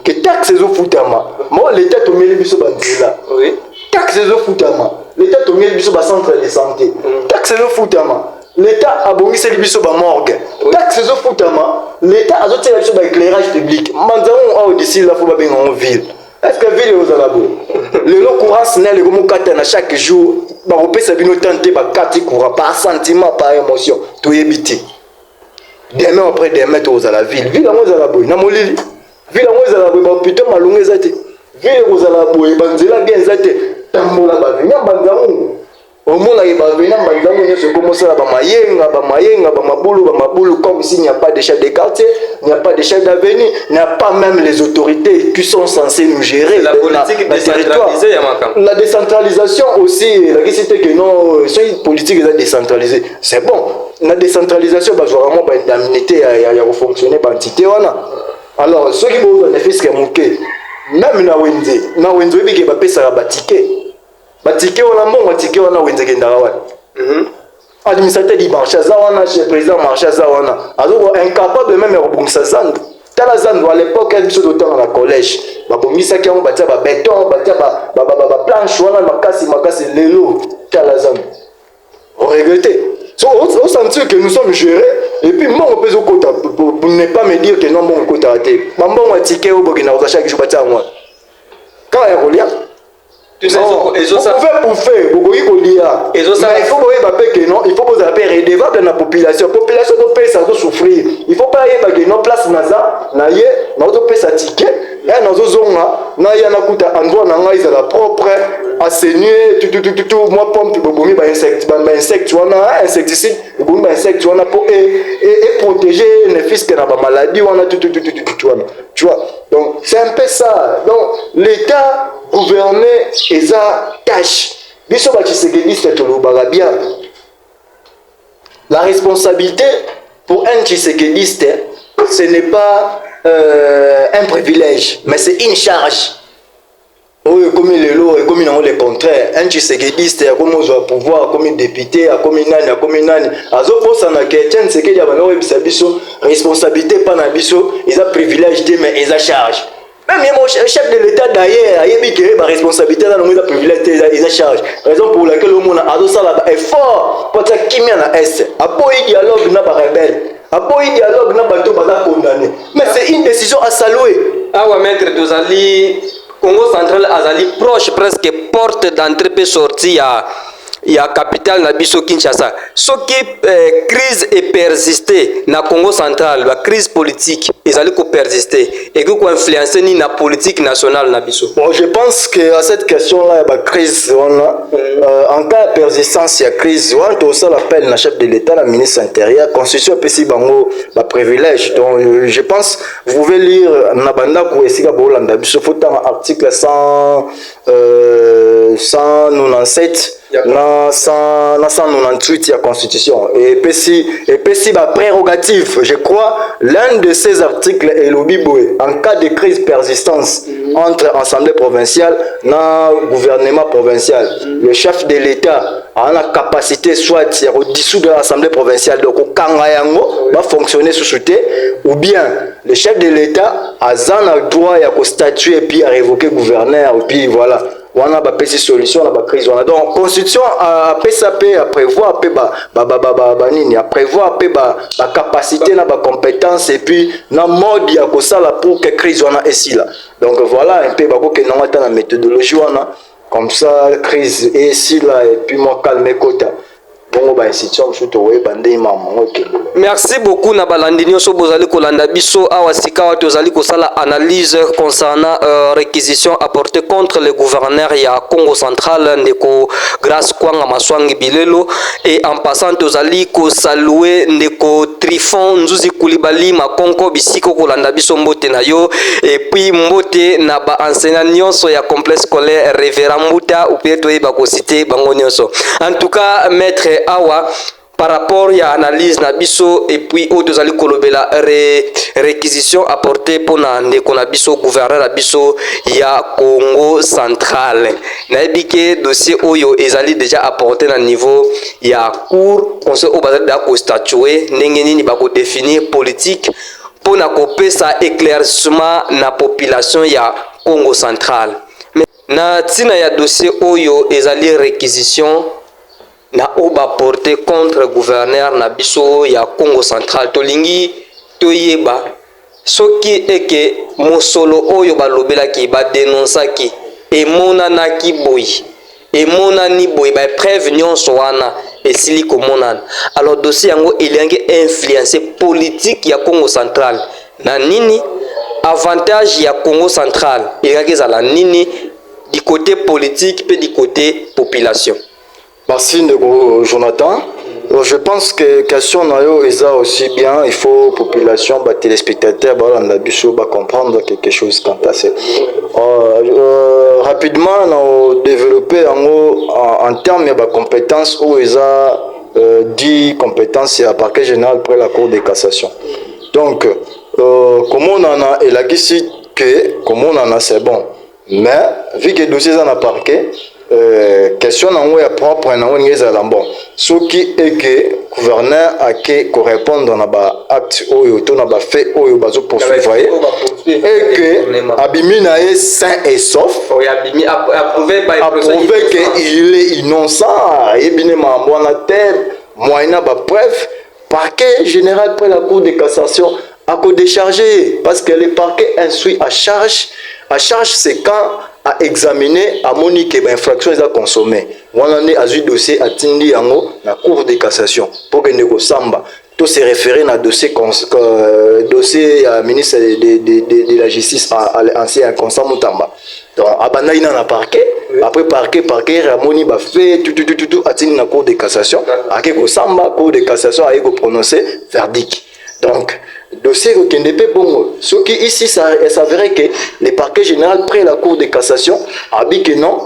que taxes au foutama moi l'état to meli biso bandila oui taxes au foutama l'état to meli biso ba centre de santé taxes au foutama l'état abongisi biso ba morgue taxes au foutama l'état azotia biso ba éclairage public manzao au d'ici là faut ba benga en ville est-ce que ville aux alabo le courant n'est le comme kata na chaque jour ba opesa bino tenter ba kati courant par sentiment par émotion to yebiti demain après demain aux à la ville aux alabo na molili ville ngo za la putain malunga ezate ville ko za la boye banzela bien ezate tambola ba vina banzamu omona ke ba vina banzamu ne se commencer ba mayenga ba mabulu comme s'il n'y a pas de chef de quartier, il n'y a pas de chef d'avenue, il n'y a pas même les autorités qui sont censées nous gérer la politique décentralisée la décentralisation aussi la question que non c'est politique est décentralisée c'est bon la décentralisation va vraiment ba indemnité ya fonctionner ba entité wana. Alors, ceux qui vont en effet, c'est même na wenze biki ba pesa ba ticket on a bon ticket on a wenze kendara wa administrateur di marché za wana chez président marché za wana alors incapable même de rebondir zandu tala zandu à l'époque elle biso d'autant dans la collège ba bongisa ki on batia ba béton batia ba planche wana makasi lelo tala zandu on regrettait. On sentit que nous sommes gérés et puis moi on peut pour ne pas me dire que non bon côté raté. Maman on a ticket au Burkina Faso chaque jour batia moi. Quand il y a Rolia tu sais ils ont ça pour faire beaucoup Rolia. Ils ont ça il faut que non, il faut poser la paix redevable dans la population doit payer ça doit souffrir. Il faut pas y que non place naza na ye na doit payer sa ticket et na zonga na ya na kuta endroit na nga ils la propre assainir tout moi pompe bobomi ba insecte wana insecticide bobomi ba insecte wana pour et protéger les fils que na ba maladie wana tout wana tu vois donc c'est un peu ça donc l'état gouverner eza tâche biso ba Tshisekedi to lobaka bien la responsabilité pour un Tshisekediste ce n'est pas un privilège mais c'est une charge. Oui, comme les lots et comme les contraires, un Tshisekediste a comme au pouvoir, comme député, a comme nani, a zo pour ça na quelqu'un c'est qu'il y a une responsabilité pas na biso, ils ont privilège mais ils ont charge. Même mon chef de l'État d'ailleurs, il y a une responsabilité dans le privilège ils ont charge. Raison pour laquelle le monde a do ça là effort pour ça qui met na est. Appuyer dialogue na ba rebelle. Appuyer dialogue na bato ba condamné. Mais c'est une décision à saluer. Ah ouais maître Dozali Congo central azali proche presque porte d'entrée pe sortie ya capitale na biso Kinshasa. Soki crise est persistée na Congo central, la crise politique ezali ko persister et ko influencer ni na politique nationale na biso. Bon, je pense que à cette question là la crise en cas de persistance il y a crise on ça l'appelle na chef de l'état la ministre intérieur constitution pesi bango ba privilège. Donc je pense vous pouvez lire na banda ko esika bolanda biso faut article 197 na 198 la constitution et puis ba prérogative je crois l'un de ces articles est le Biboé en cas de crise persistance entre assemblée provinciale na gouvernement provincial le chef de l'état a la capacité soit de dissoudre l'assemblée provinciale donc kanga yango va fonctionner sous souté ou bien le chef de l'état a le droit ya ko statuer et puis à révoquer gouverneur et puis voilà on a pas solution la crise on a donc constitution a PSAP à prévoir nini à prévoir ba capacité na ba compétence et puis na mode ya ko sala pour que crise on a ici là donc voilà un peu ba ko que non la méthodologie on a comme ça crise et ici là et puis moi calmer quota bon ba institution surtout ouais bandé maman OK. Merci beaucoup na balandi nyonso bozali kolanda biso awa sika wato zali kosala analyse concernant réquisition apportée contre le gouverneur ya Congo central ndeko grâce kwanga maswangi bilelo et en passant tozali ko saluer ndeko Trifon Nzuzi Koulibaly makonko bisiko kolanda biso mbote na yo et puis mbote na ba enseignant nyonso ya complexe scolaire Révérend Mbuta ou peut être ba ko citer bango nyonso. En tout cas maître awa par rapport à l'analyse na biso et puis autres ali kolobela réquisition apportée pour ndeko na biso gouverneur na biso ya Congo central na ebike dossier oyo ezali déjà apporté na niveau ya cour conseil au bazali da ko statuer ndenge nini ba ko définir politique pour na kopesa éclaircissement na population ya Congo central na tina ya dossier oyo ezali réquisition na oba porté contre gouverneur na biso ya Congo central tolingi toyeba soki eke mosolo oyo balobelaki ba dénonçaki emonanaki boyi emonani boyi ba preuve nyonso wana esili komonana alors dossier yango elingi influencer politique ya Congo central na nini avantage ya Congo central elingi ezala nini du côté politique et du côté population. Merci Jonathan. Je pense que question nayo est aussi bien. Il faut population, téléspectateurs, comprendre quelque chose quant à ça. Rapidement, on a développé en termes de compétences où ils ont 10 compétences à parquet général après la Cour de cassation. Donc, comment on en a élargi que comment on en a c'est bon. Mais vu que le dossier en a parquet, question nango ya propre nango ngeza bon ce qui est que gouverneur a que répondre na ba acte oyo to na ba fait oyo bazo poursuivre et que abimi na est sain et sauf approuvé que il est innocent et bien mambo na terre moyena ba preuve parquet général après la cour de cassation a ko décharger parce que le parquet instruit à charge c'est quand à examiner à monique et infraction ils a consommé on en est à un dossier à tindi yango la cour de cassation pour que ne samba tout se référer à dossier dossier ministre de la justice à ancien Constant Mutamba donc abana ina na parquet après parquet ramoni ba fait tout à tindi na cour de cassation à que samba cour de cassation a eu prononcer verdict donc dossier que n'est bon. Ce qui ici s'avérait que le parquet général près la cour de cassation a dit que non,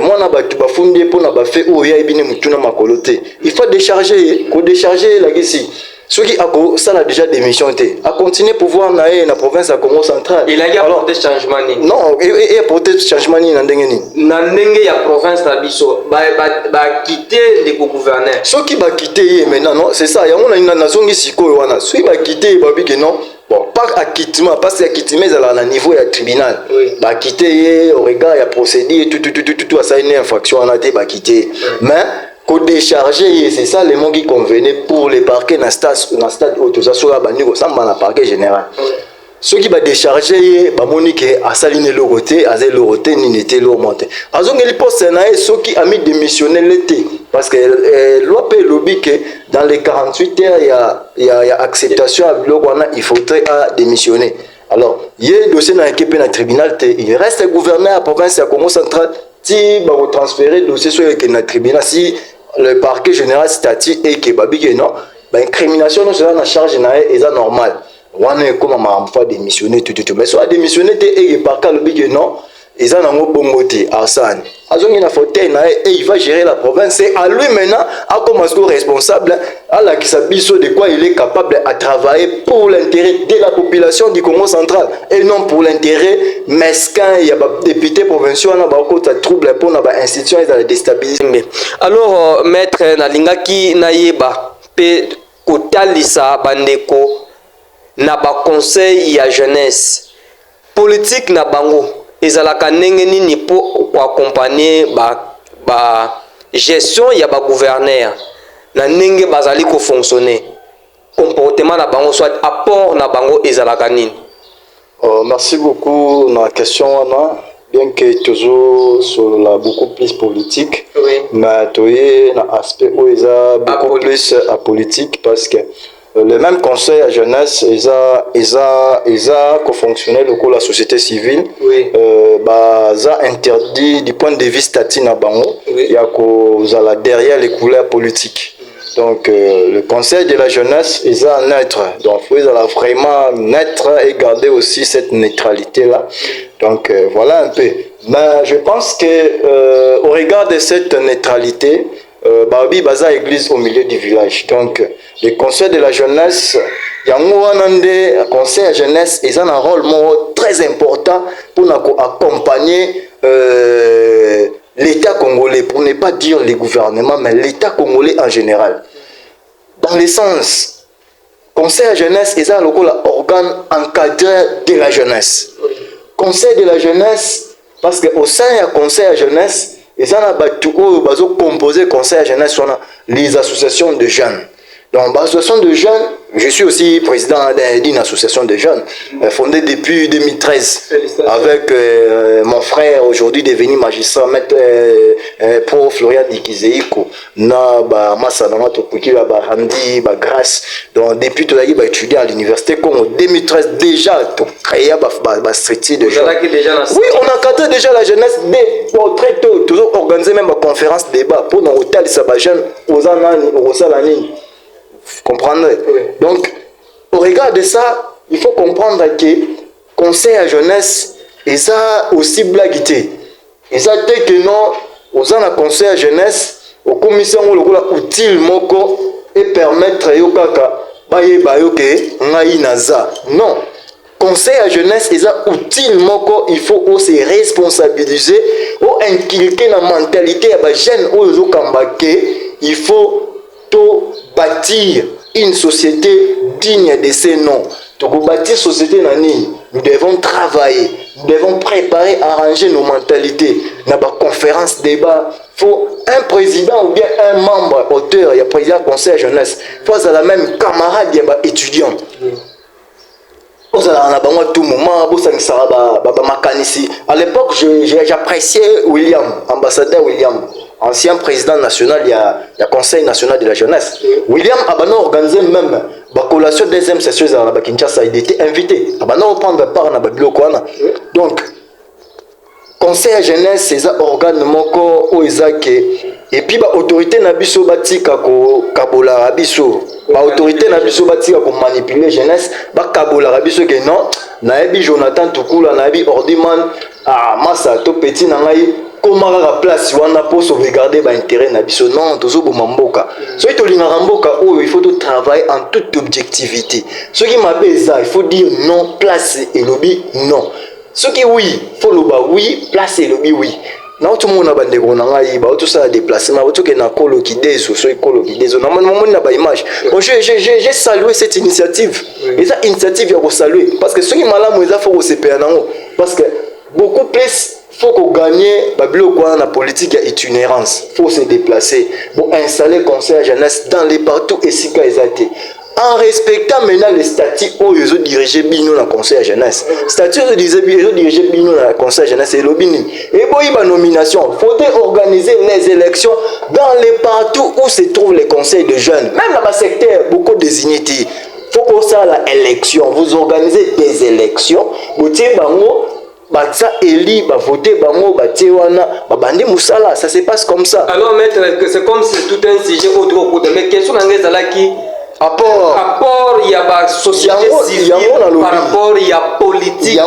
moi n'a pas fondé pour n'a pas fait ou ya ibine mutuna makoloté. Il faut décharger la ici. Ce qui a ça a déjà démission a continué pouvoir naé na province à Congo central. Il a apporté changement ni. Non, et apporté changement ni na ndenge ni. Na ndenge ya province na biso ba quitter le gouverneur. Ce qui va quitter maintenant non, c'est ça. Ya on a na zongi sikoyo wana. Ce qui va quitter ba bi que non. Bon, pas acquittement, parce que acquittement à la niveau du tribunal. Oui. Bah quitter au regard ya procédure tout ça une infraction on a été bah quitter. Mais qu'on décharger c'est ça les mots qui convenaient pour les parquets dans stade où tout ça soit banni au samba na parquet général. ceux qui va décharger ba monique à saline le côté à zéro côté ni n'était le monté azong il poste na ceux qui a mis démissionner l'été parce que loi peut lobby que dans les 48 heures il y a acceptation à il faudrait démissionner. Alors il y a dossier dans l'équipe na tribunal il reste gouverneur à province à Congo central si ba transférer dossier sur le tribunal si le parquet général statut et que babi que non ba incrimination non sera na charge na est normal. On est comme ma fois démissionner tout mais soit démissionner et par cas le big non ils en ont bongoté Arsane azongi na fauteuil na et il va gérer la province c'est à lui maintenant à commencer responsable à la qui s'abisso de quoi il est capable à travailler pour l'intérêt de la population du Congo central et non pour l'intérêt mesquin il y a des députés provinciaux on a beaucoup de troubles pour na institution ils ont déstabiliser. Alors maître nalingaki nayeba pe kotalisa bandeko na ba conseil ya jeunesse politique na bango ezalaka ndenge nini po accompagner ba gestion ya ba gouverneur na ndenge bazali ko fonctionner comportement na bango soit apport na bango ezalaka nini. Merci beaucoup na question wana bien que toujours sur la beaucoup plus politique oui. Mais toye na aspect où eza beaucoup plus apolitique parce que le même conseil à jeunesse, ils a co-fonctionné le coup la société civile. Oui. Ça interdit du point de vue statut na bango. Il y a derrière les couleurs politiques. Donc le conseil de la jeunesse, ils a neutre. Donc ils a vraiment neutre et garder aussi cette neutralité là. Donc voilà un peu. Mais je pense que au regard de cette neutralité. Babi baza église au milieu du village. Donc le conseil de la jeunesse, le conseil de la jeunesse, ils ont un rôle très important pour accompagner l'État congolais, pour ne pas dire les gouvernements, mais l'État congolais en général. Dans le sens, conseil de la jeunesse, ils ont l'organe encadré de la jeunesse. Conseil de la jeunesse, parce qu'au sein du conseil de la jeunesse, et ça, on a composé conseil à jeunesse, les associations de jeunes. Donc, l'association de jeunes, je suis aussi président d'une association de jeunes, fondée depuis 2013, avec mon frère, aujourd'hui devenu magistrat, maître pro Florian Dikizeiko, na massa na matokuki ba handi ba grâce. Donc depuis tout là étudié à l'université comme en 2013 déjà pour créer ba structure de jeunes. Oui, on a cadré déjà la jeunesse dès très tôt, toujours organisé même une conférence débat pour nos hôtels ça ba jeunes aux anani aux salanini. Comprendre. Oui. Donc au regard de ça, il faut comprendre que conseil à jeunesse et ça aussi blaguité. Et ça dès que non aux en conseil à jeunesse au commission le utile moko et permettre yo kaka baye bayoke ngai naza. Non. Conseil à jeunesse et ça utile moko il faut aussi responsabiliser ou inculquer la mentalité à ba jeune ozo kambake il faut bâtir une société digne de ces noms. Donc, bâtir une société, nous devons travailler, nous devons préparer, arranger nos mentalités. Dans la conférence, débat, il faut un président ou bien un membre, auteur, il y a président conseil jeunesse, il faut la même camarade, il y a étudiant. Tout moment, à l'époque, j'appréciais William, ambassadeur William, ancien président national, il y a Conseil national de la jeunesse. William a organisé même la collation deuxième session à Kinshasa, il était invité. Il a prendre part à la donc, Conseil à jeunesse, c'est un organe moko et puis l'autorité n'a pas batika ko kabola rabiso. L'autorité n'a pas batika ko manipuler jeunesse, ba kabola rabiso que non, naebi Jonathan Tukula naebi Ordiman ah massa to petit na ngai comment la place wana pour sauvegarder ba intérêt na biso non tozo boma mboka. So to lingara mboka oh il faut tout travailler en toute objectivité. Ce qui m'appelle ça, il faut dire non, place et lobby non. Ce qui oui, faut le bas oui, place et lobby oui. Non tout le monde a bandé qu'on a eu, tout ça déplacement, tout qui n'a colo qui déso, soit colo qui déso. Non, moi n'a pas image. Bon, j'ai salué cette initiative. Et cette initiative il faut saluer parce que ceux qui malades ils faut se payer parce que beaucoup plus faut qu'on gagne la politique itinérance, faut se déplacer pour installer conseil à jeunesse dans les partout et si en respectant maintenant les statuts où ils ont dirigé diriger bino dans le conseil de jeunesse. Statut de diriger bino dans le conseil de jeunesse et l'obini. Et bon, il y a nomination. Il faut organiser les élections dans les partout où se trouvent les conseils de jeunes. Même dans le secteur, beaucoup de désignés. Il faut pour ça l'élection. Vous organisez des élections. Vous tirez bango. Batsa Eli, voter bango, batiwana, babandi musala, ça se passe comme ça. Alors maître, c'est comme si tout un sujet autre côté. Mais question d'anglaise là qui apport il y a la société civile par rapport il y a politique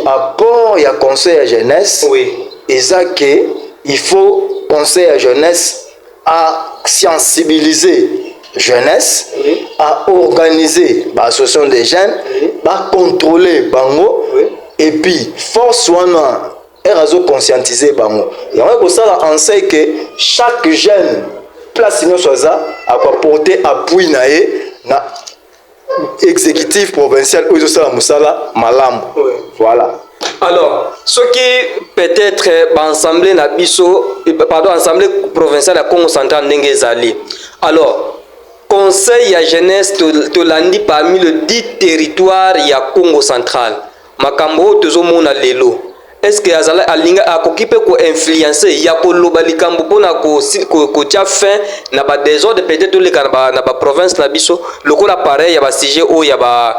apport il y a conseil à jeunesse. Oui. Et ça que il faut conseil à jeunesse à sensibiliser jeunesse, oui, à organiser l'association des jeunes, oui, à contrôler bango, oui, et puis force wana erazo conscientiser bango. Et on va ça on sait que chaque jeune place nous soit à porter appui na exécutif provincial ou ça musala malam. Oui. Voilà. Alors, ce qui peut-être l'Assemblée provinciale de Congo central n'engezali. Alors, conseil à jeunesse tolandi parmi le 10 territoires ya Congo central. Makambo tozomona lelo. Est-ce que azala alinga akokipe ko influencer ya ko lobalikambo pona ko tia fin na ba désordre peut-être le na ba province na biso lokola pareil ya ba sujet o ya ba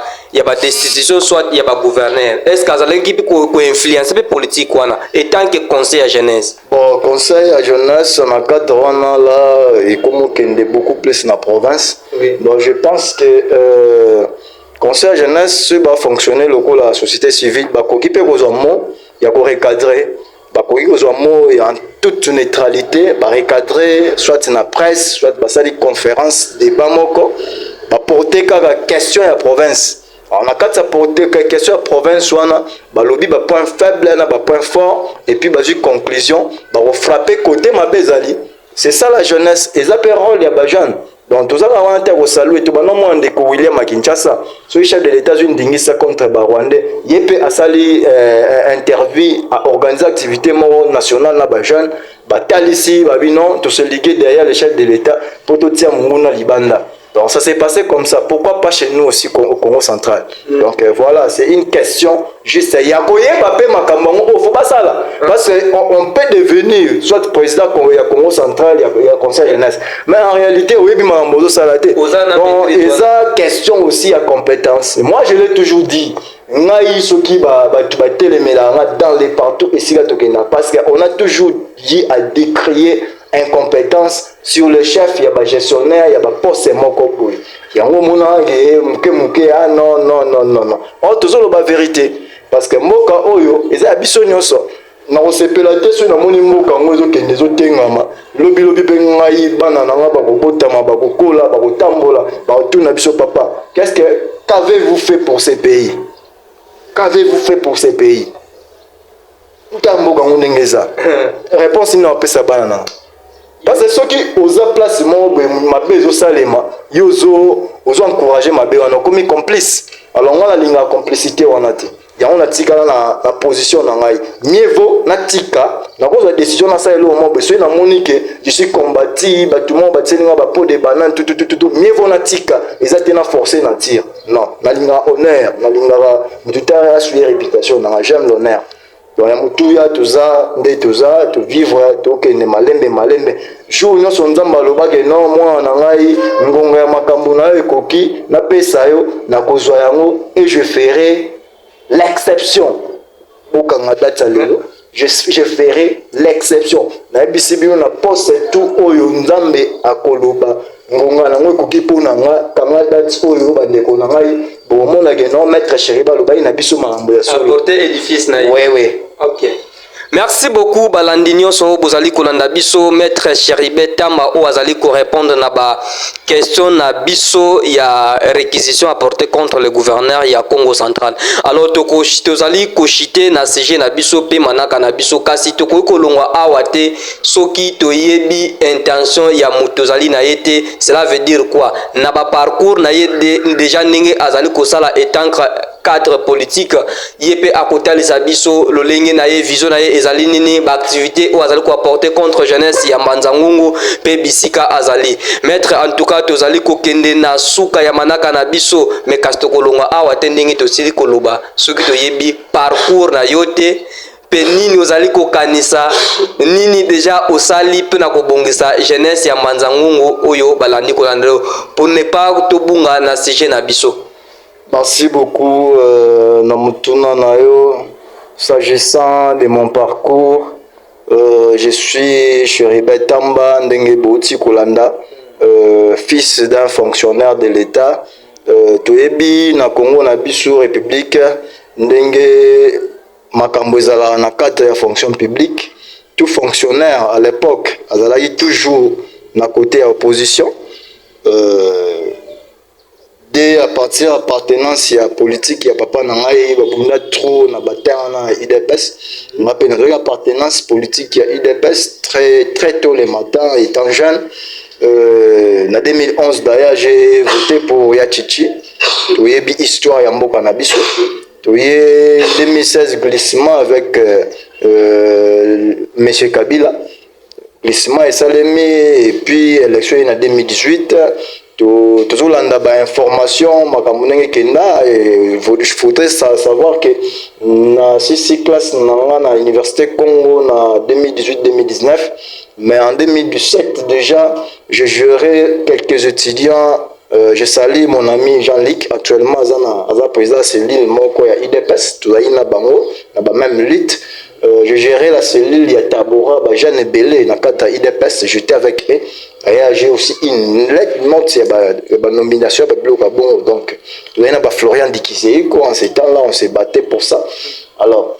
destitution soit ya ba gouverneur. Est-ce que azala ngipi ko influencer pe politique wana étant que conseil à jeunesse? Bon, conseil à jeunesse na cadre wana là et comme kende beaucoup plus na province. Oui. Donc je pense que conseil à jeunesse va fonctionner lokola la société civile ba ko kipe ko zomo il y a recadrer, en toute neutralité, recadrer, soit dans la presse, soit dans la conférence, débat, porter quelques questions à la province. On a qu'à porter quelques questions à la province, on a lobby, point faible, point fort, et puis une conclusion, on frapper côté ma bezali. C'est ça la jeunesse, et ça peut rôle, il y a des jeunes. Donc, tout ça, on a été salué. Tout le monde a William à Kinshasa. Le chef de l'État-Unis d'Ingissa contre Rwandais. Il peut sali interview à organiser activité nationale na ba jeune. Batal ici, non, tout se liguer derrière le chef de l'État pour tout tirer Munguna Libanda. Donc, ça s'est passé comme ça. Pourquoi pas chez nous aussi au Congo central? Donc, voilà, c'est une question juste. Il y a faut pas ça là. Parce qu'on peut devenir soit président Congo central, il y a conseil jeunesse. Mais en réalité, oui, il y a une question aussi à compétence. Moi, je l'ai toujours dit. Dans les partout ici parce qu'on a toujours dit à décrier incompétence sur le chef, il y a des gestionnaires, il y a des postes et moko. Il y a non. On toujours la vérité parce que moka oyo ils abiso nyoso na osepela te so na moni moka ngozo kende zo tengama lobi pe ngai bana na ba kobotama ba kokola ba kotambola ba tuna biso papa. Qu'avez-vous fait pour ces pays? Qu'avez-vous fait pour ces pays? Utamboka ngondengeza. Réponse non pesa bana. Parce que ceux qui osent placer ma bezo salema, ils osent encourager ma bezo, on a commis complice. Alors on a la complicité on a dit. Il y a on a tika la position na ngai. Mieux vaut na tika, na cause la décision na ça elo mo besoin na monique, je suis combattu, ba tout le monde ba tselinga ba pot de banane tout. Mieux vaut na tika, ils ont na forcé na tir. Non, na linga honneur, na linga mututara sur réputation, na j'aime l'honneur. Donc mutuya tuza nde tuza tu vivre tokende malembe jour nyonso nzamba lobake non moi na ngai ngongo ya makambo na ekoki na pesa yo na kozwa yango et je ferai l'exception okanga data lelo je ferai l'exception na bisibino na poste tout oyo nzambe akoloba ngonga nango ekoki pona nga kanga date oyo bandeko na ngai bomona ke non maître chéri baloba ina biso makambo ya solo apporter édifice na oui. OK. Merci beaucoup Balandinio so bozali kolanda biso maître Chéribert Tamba o azali ko répondre na ba question na biso ya réquisition apportée contre le gouverneur ya Congo central. Alors tozali ko chiter na CG na biso pe manaka na biso kasi to ko longwa awate soki toyebi intention ya mutozali na yete, cela veut dire quoi? Na ba parcours na yede déjà ninge azali ko sala étendre cadre politique yépe à côté les abisso lolenge na ye vision na ye ezali nini ba activité ou azali ko apporter contre jeunesse ya Mbanzangungu pe bisika azali maître en tout cas tozali ko kende na suka ya manaka na biso mais kasto kolonga awa tendingi to sili koloba soki to yebi parcours na yote pe nini ozali ko kanisa nini déjà osali pe na kobongisa jeunesse ya Mbanzangungu oyo balandi ko landelo pour ne pas to bunga na sujet na biso. Merci beaucoup Namutuna Nayo. S'agissant de mon parcours, je suis Chéribert Tamba Ndenge Bouti Kolanda, fils d'un fonctionnaire de l'État. Toyebi na Congo na biso République Ndenge makambo ezala na cadre ya fonction publique. Tout fonctionnaire à l'époque azalaki toujours na côté ya opposition. Dès à partir de l'appartenance à la politique, il y a papa Nangaï, Babunda trop, Nabatana, IDPS. Je m'appelle l'appartenance politique à IDPS très tôt le matin, étant jeune. En 2011, d'ailleurs, j'ai voté pour Yachichi. Il y a une histoire de Mboka Nabiso. Il y a 2016 glissement avec M. Kabila. Glissement est salémé et puis élection en 2018. Toujours information il faudrait savoir que na 6 classes na l'université Congo na 2018-2019 mais en 2017 déjà je gérais quelques étudiants. Je salue mon ami Jean-Luc actuellement à président de cellule moko ya IDPS tozali na bango na ba même lutte. Je gérais la cellule ya Tabora ba Jeanne Belé na kata IDPS, j'étais avec eux. Et j'ai aussi une lettre note la nomination de bloc bon donc il y a Florian Dikizé quoi en ces temps-là on s'est battu pour ça. Alors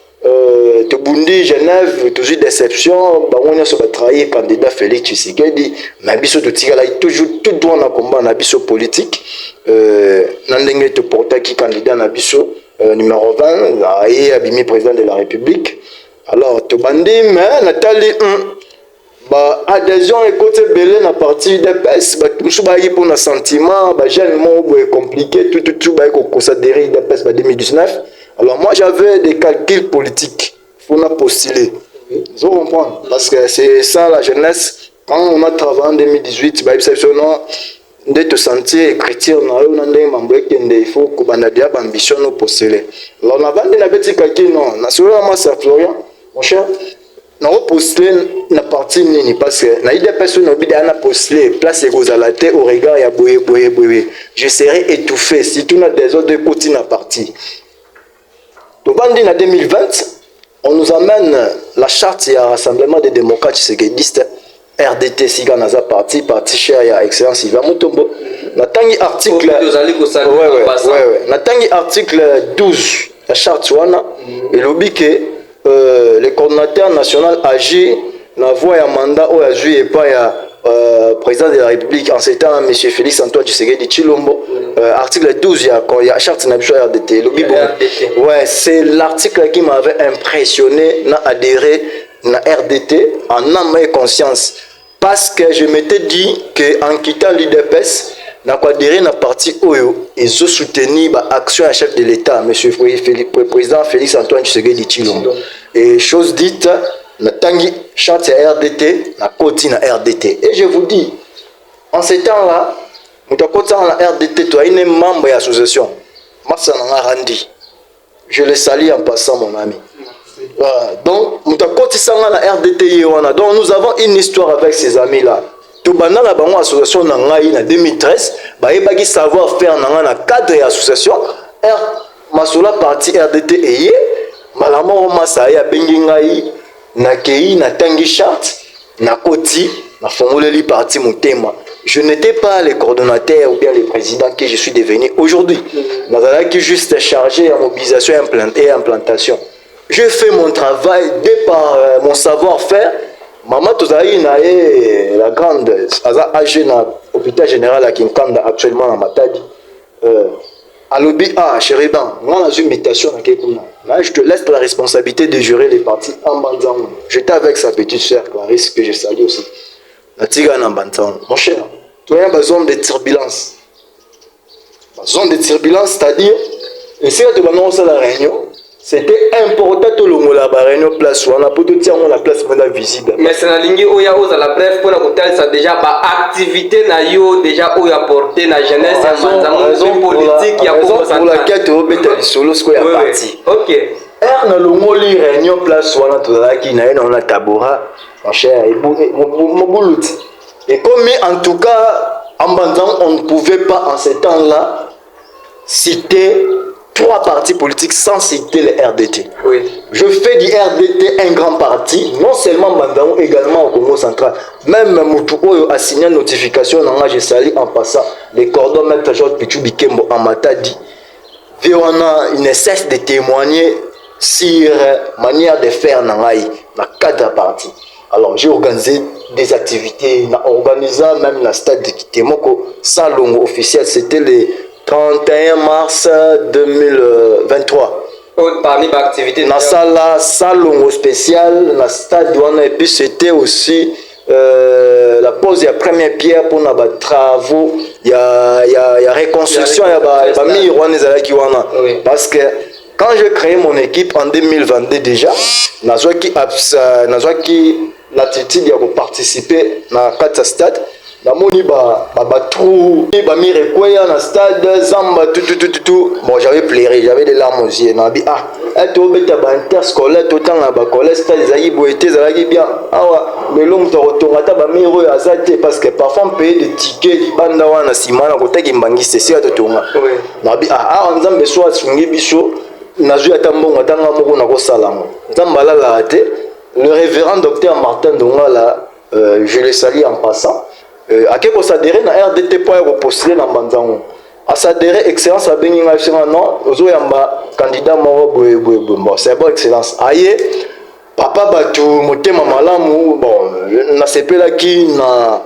Tobundi Genève toujours déception ba on a se travailler candidat Félix Tshisekedi mais biso to tigala toujours tout droit na combat na biso politique na ndenge to porter qui candidat na biso numéro 20 et abimi président de la République. Alors Tobandi mais Nathalie ba adhésion et côté belé na partie des PES ba tout ba pour un sentiment ba jeune mot compliqué tout ba ko considérer des PES ba 2019. Alors moi j'avais des calculs politiques faut na postuler. Vous comprenez parce que c'est ça la jeunesse quand on a travaillé en 2018 ba exceptionnellement de te sentir écriture na yo na ndenge mambo ekende il faut ko bana dia ambition no postuler. Alors on a vendu na petit calcul non na sur moi ça Florian mon cher. Na postulé na partie nini parce que na ide personne obide na postulé place égozalate au regard ya boye je serai étouffé si tout na des autres côtés na partie. Donc en 2020 on nous amène la charte ya rassemblement des démocrates séguédistes RDT siga naza parti cher ya excellence Iva Mutombo na tangi article na tangi article 12 la charte wana et lobi que le coordinateur national agit dans la voie et mandat où a joué pas président de la République en ces temps M. Félix Antoine Tshisekedi Tshilombo article 12 il y a charte nationale RDT ouais c'est l'article qui m'avait impressionné n'a adhéré na RDT en âme et conscience parce que je m'étais dit que en quittant l'UDPS n'a pas adhéré na parti Oyo et zo soutenir ba action à chef de l'État monsieur président Félix Antoine Tshisekedi Tshilombo et chose dite na tangi charte ya RDT na koti na RDT et je vous dis en ces temps-là mutakota na RDT toi une membre de l'association Massa na Randi je le salue en passant mon ami. Voilà. Donc mutakoti sanga na RDT yewana donc nous avons une histoire avec ces amis là. Tout bana la bango association na ngai na 2013 ba yebaki savoir faire na cadre ya association R Masola parti RDT eye malamo masa ya bengi ngai na kei na tangi charte na koti na fongoleli parti Motema. Je n'étais pas le coordonnateur ou bien le président que je suis devenu aujourd'hui. Nazala qui juste chargé en mobilisation et implantation. Je fais mon travail de par mon savoir-faire. Maman Tozaï nae la grande âgée na hôpital général à Kinkanda actuellement à Matadi. Alobi Chériban, moi j'ai une invitation à Kekuna. Là je te laisse la responsabilité de gérer les partis en Banzang. J'étais avec sa petite sœur Clarisse que je salue aussi. La Tiga en Banzang. Mon cher, tu as besoin de turbulence. Zone de turbulence, c'est-à-dire et si tu vas la réunion, c'était important de le la réunion place on a peut te dire la place maintenant visible. Mais c'est la ligne où il y a la bref pour la côté ça déjà pas activité na yo déjà où il y a porté la jeunesse et politique il y a pour laquelle tu veux mettre solo ce qu'il y a parti. OK. Na longo li réunion place wana to la qui na on a tabora mon cher et mon boulout. Et comme en tout cas en Banzan on ne pouvait pas en ces temps-là citer 3 partis politiques sans citer le RDT. Oui. Je fais du RDT un grand parti, non seulement Bandaou, également au Congo central. Même Moutou a signé une notification, je salue en passant les cordons Maître Georges Pichou Bikembo en Matadi. Il ne cesse de témoigner sur la manière de faire dans le cadre parti. Alors j'ai organisé des activités, j'ai organisé même la stade de Kitemoko, salon officiel, c'était le 31 mars 2023. Parmi les activités, dans la salon spécial, la stade et puis c'était aussi la pose de la première pierre pour nos travaux. Il y a reconstruction, il y a mis parce que quand j'ai créé mon équipe en 2022 déjà, l'attitude de participer dans le stade. Namoni trou ba mi rekoya na stade zamba tout bon j'avais pleuré, j'avais des larmes aux yeux na bi to beta ba interscolaire to tanga ba collège stade zayi boité zalaki bien awa mais long to tonga ta ba mi ro azate parce que parfois on paye des tickets libanda wana simana ko teki mbangi c'est to tonga na bi nzambe so asungi biso na zui atambongo tanga moko na ko salamo nzamba la la te le révérend docteur Martin Dongala je le salue en passant. À qui s'adhérer à RDT pour repostuler dans Banzango. À s'adhérer, excellence à Beninga, non, aux candidat bon, c'est bon, excellence. Aïe, papa Batou, Motema Malamu, bon, na CP là qui na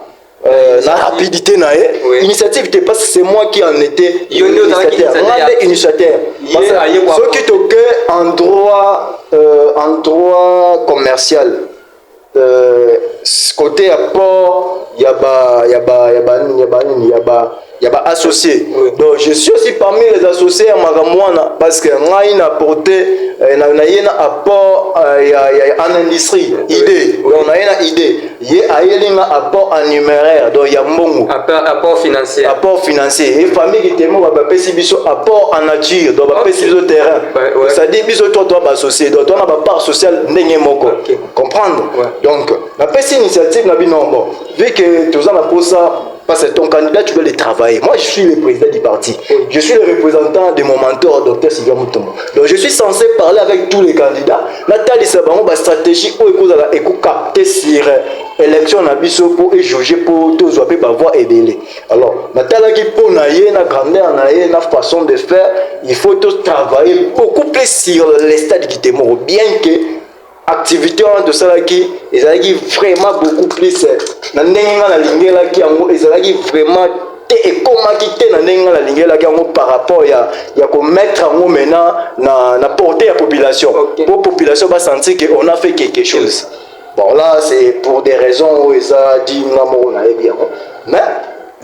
rapidité na initiative n'était pas c'est moi qui en étais initiateur. Ce qui toquait en droit commercial. Côté apport, il y a associé. Donc je suis aussi parmi les associés à Magamouana parce que on a apporté un apport en industrie, idée. On a une idée. Il y a un apport en numéraire, donc il y a un apport financier. Apport financier. Et famille qui témoigne va passer apport en nature, donc va passer au terrain. Ça dit biso toi associé, donc on a pas part sociale n'engé moko. Comprendre? Donc la petite initiative n'a pas non bon. Vu que tout ça n'a pas ça. Parce que ton candidat, tu dois le travailler. Moi, je suis le président du parti. Je suis le représentant de mon mentor, Dr Sylvia Moutombo. Donc, je suis censé parler avec tous les candidats. Nathalie Sabango, ma stratégie, où capter sur l'élection pour juger pour tous les voix et délai. Alors, Nathalie qui pour naïe, na grandeur, naïe, na façon de faire, il faut tous travailler beaucoup plus sur les stades qui témoignent. Bien que activité de ça qui ils allaient vraiment beaucoup plus na ndenge na lingela qui en ils allaient vraiment et comment quitter na ndenge na lingela qui en par rapport ya ko mettre en maintenant na porter la population pour population va sentir que on a fait quelque chose. Bon là c'est pour des raisons où ils a dit ngamo na bien mais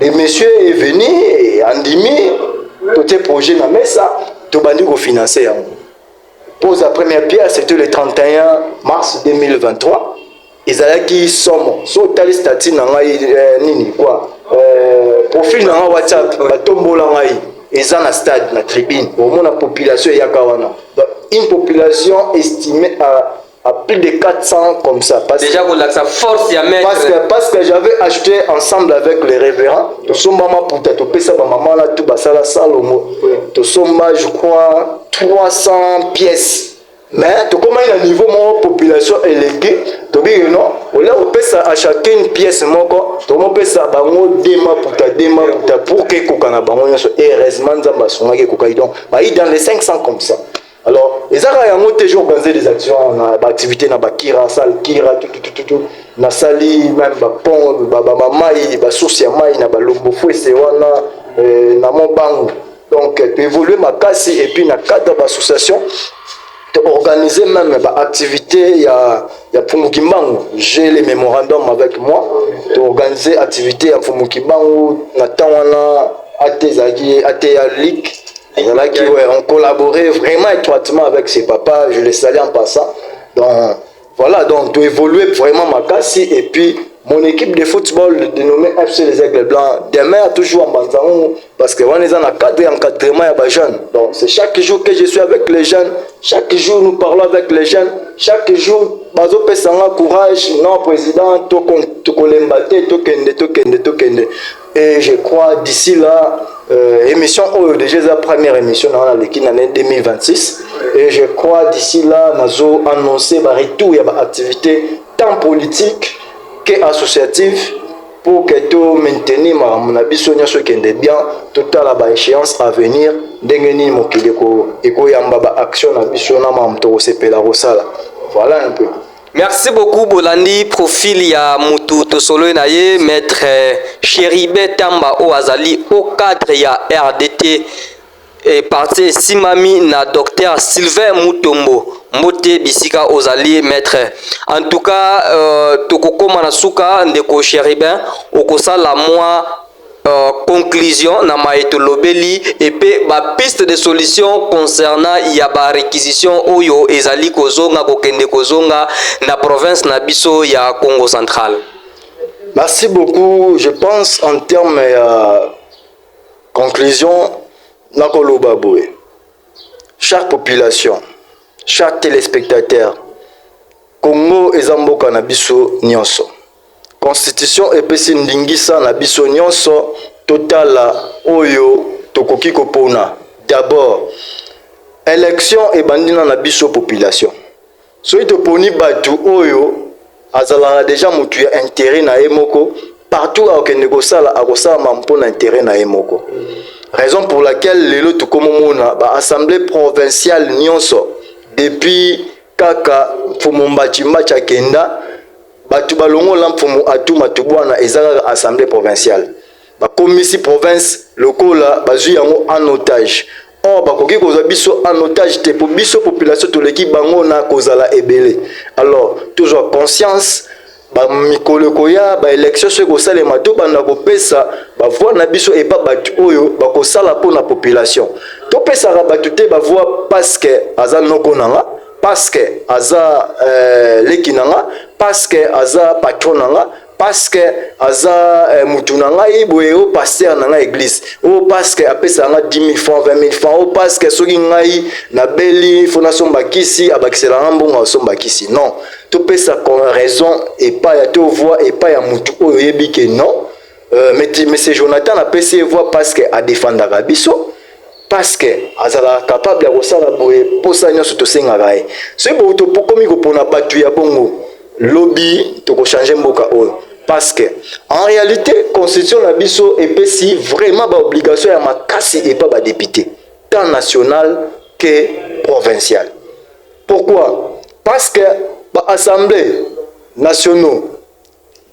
le monsieur est venu et andimi tout ces projets na mais ça tout bandi ko financer pose la première pierre, c'était le 31 mars 2023. Ils allaient qui sont sur tel statut nini quoi profil dans WhatsApp, batombo la ngai, ils ont un stade, la tribune. Au moins la population est yakawana. Donc une population estimée à plus de 400 comme ça. Déjà vous ça force à mettre. Parce que j'avais acheté ensemble avec les révérends. Tout ça maman pour te toper ça maman là tout bas la salomo. Tout ça je crois 300 pièces. Mais tout comme il y a un niveau de population élégée, tu dis non, là on peut ça à chacune pièce moko, tu peux ça bango dema pour que kokana bango et heureusement ça va sonner que kokai donc il dans les 500 comme ça. Alors les ara ya moté toujours organiser des actions na activité na bakira sal kira tout na sali même ba pont ba mai ba source ya mai na ba lombo fouesse wana na mon bango. Donc tu évoluer ma casse et puis na cadre d'association organiser même activité il y a Fumukimbangu, j'ai les mémorandums avec moi pour organiser activité à Fumukimbangu na tawana atezaki atea lik Ouais, on collaborait vraiment étroitement avec ses papas, je les salue en passant. Donc voilà, donc tu évoluer vraiment ma casse et puis mon équipe de football dénommée FC les Aigles Blancs, demain a toujours en Banzango parce que on est dans un cadre d'encadrement et jeunes. Donc c'est chaque jour que je suis avec les jeunes, chaque jour nous parlons avec les jeunes, chaque jour bazo pesanga courage, non président, to kolembate, to kende. Et je crois d'ici là émission déjà la première émission dans l'année 2026 et je crois d'ici là nazo annoncer ba retour ya ba activité tant politique que associative pour que tout maintenir mon abisso nyoso kende bien total la échéance à venir ndengeni mokileko eko yamba ba action na biso na mamto sepela rosala. Voilà un peu. Merci beaucoup Bolandi, profil ya mutu tosolo na ye maître Chéribert Tamba o azali au cadre ya RDT et parti simami na docteur Sylvain Mutombo Mbote bisika ozali maître. En tout cas tokokoma na suka ndeko Chéribert okosala moi conclusion na maïto lobeli et puis ba piste de solution concernant ya ba réquisition oyo ezali kozonga kokende kozonga na province na biso ya Congo central. Merci beaucoup. Je pense en termes conclusion na koloba boye. Chaque population, chaque téléspectateur Congo ezamboka na biso nyonso. Constitution epesi ndingisa na biso nyonso totala oyo tokoki kopona. D'abord, élection ebandina na biso population. Soki toponi batu oyo azala déjà mutu ya intérêt na emoko partout akende kosala akosala mampo na intérêt na emoko. Raison pour laquelle lelo tukomomona ba assemblée provinciale nyonso depuis kaka Fumumbati Mbacha Kenda batu balongo lamfumu atuma tubwana ezaka assemblée provinciale ba komisi province lokola bazui yango en otage. Or bakoki kozwa biso en otage te pour biso population toleki bango na kozala ebele. Alors toujours conscience ba mikolo koya ba élection se ko salema to banda ko pesa ba voix na biso et pas batu oyo ba ko sala pour la population. To pesa ra batu te ba voix parce que aza noko nanga, parce que aza lekinanga, parce que aza patron nanga, parce que aza mutu nanga iboye o pasteur nanga église o parce que apesa nga 10 000 francs 20 000 francs o parce que soki ngai na beli fondation bakisi abakisela ngambonga somba kisi. Non, to pesa comme raison et pas ya to voix et pas ya mutu oyo yebi ke non. Mais c'est Jonathan a pesi voix parce que a défendre biso parce que azala capable ya kosala boye posa nyonso to senga gae. C'est bo to pokomi ko pona batu ya bongo lobby to ko changer mboka oyo. Parce que en réalité constitution la biso epesi vraiment ba obligation ya makasi et pas ba député tant national que provincial. Pourquoi? Parce que ba assemblée nationale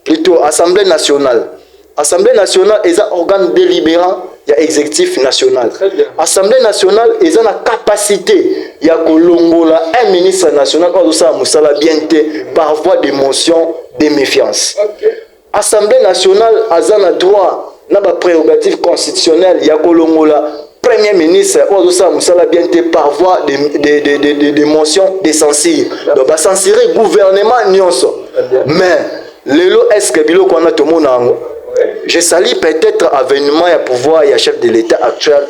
plutôt assemblée nationale est un organe délibérant il y a exécutif national. Assemblée nationale est une capacité il y a kolongola un ministre national quand ça musala bien par voie de motion de méfiance. Assemblée nationale a un droit na ba prérogative constitutionnelle il y a kolongola premier ministre quand ça musala bien par voie de motion de censure. Donc ba censurer gouvernement nyonso. Mais lelo est-ce que bilo kona to monango je salue peut-être avènement et pouvoir et chef de l'État actuel,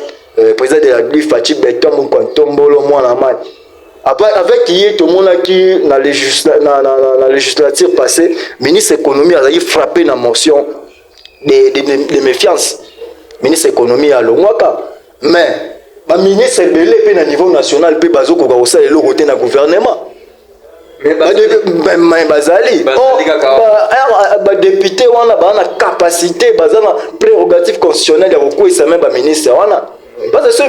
président de la République Fachi Beton Moukantombolo Mouanamad. Après, avec hier, tout le monde qui dans la législature passée, ministre de l'économie a frappé la motion de méfiance. Ministre de l'économie a l'Ongwaka. Mais, le ministre de à niveau national, puis Bazoko Gaoussa et le côté du gouvernement. bazali député wana bana capacité bazana prérogative constitutionnelle ya kokwisa même ba ministre wana parce que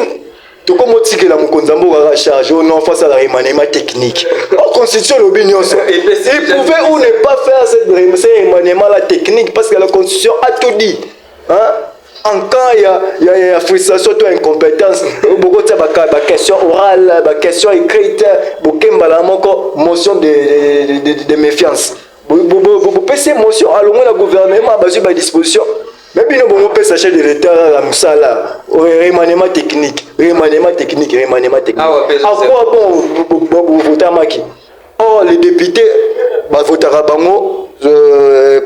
toko motikela mokonza mboka ka charge non face à la remaniement technique en constitution l'opinion il pouvait ou ne pas faire cette remaniement la technique parce que la constitution a tout dit hein. En cas il y a frustration ou incompétence beaucoup de questions orales des questions écrites beaucoup de motion de méfiance vous pouvez motion à l'au moins le gouvernement a besoin de disposition Mais bien, on peut s'acheter de l'État à Moussala, remaniement technique. Ah ouais, à quoi bon voter à Maki? Oh, les députés, voter à Bango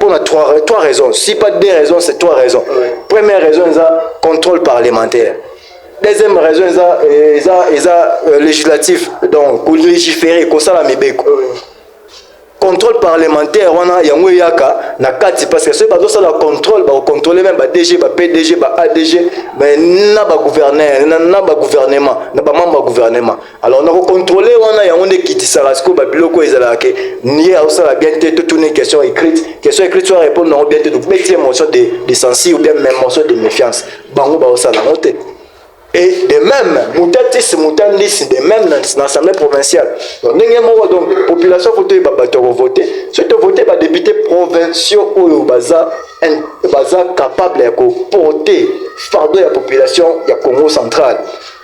pour trois raisons. Si pas deux raisons, c'est trois raisons. Première raison, c'est contrôle parlementaire. Deuxième raison, c'est législatif. Donc, légiférer, comme ça, la mébéco. Contrôle parlementaire, on a yango yaka na kati parce que ceux qui ont le contrôle, ba contrôler même ba DG, ba PDG, ba ADG, mais na ba gouverneur, na ba gouvernement, na ba membre gouvernement. Alors on a contrôlé, on a yango ne kiti sarasco ba biloko ezala ke ni a ça la bien tête toute une question écrite soit répondre non bien tête mettre motion de censure ou bien même motion de méfiance. Bango ba ça la note. Et de même, Moutatis, de même dans l'Assemblée provinciale. Donc, la population va voter. Si tu votes, les députés provinciaux sont capables de porter fardeau de la population de Congo central.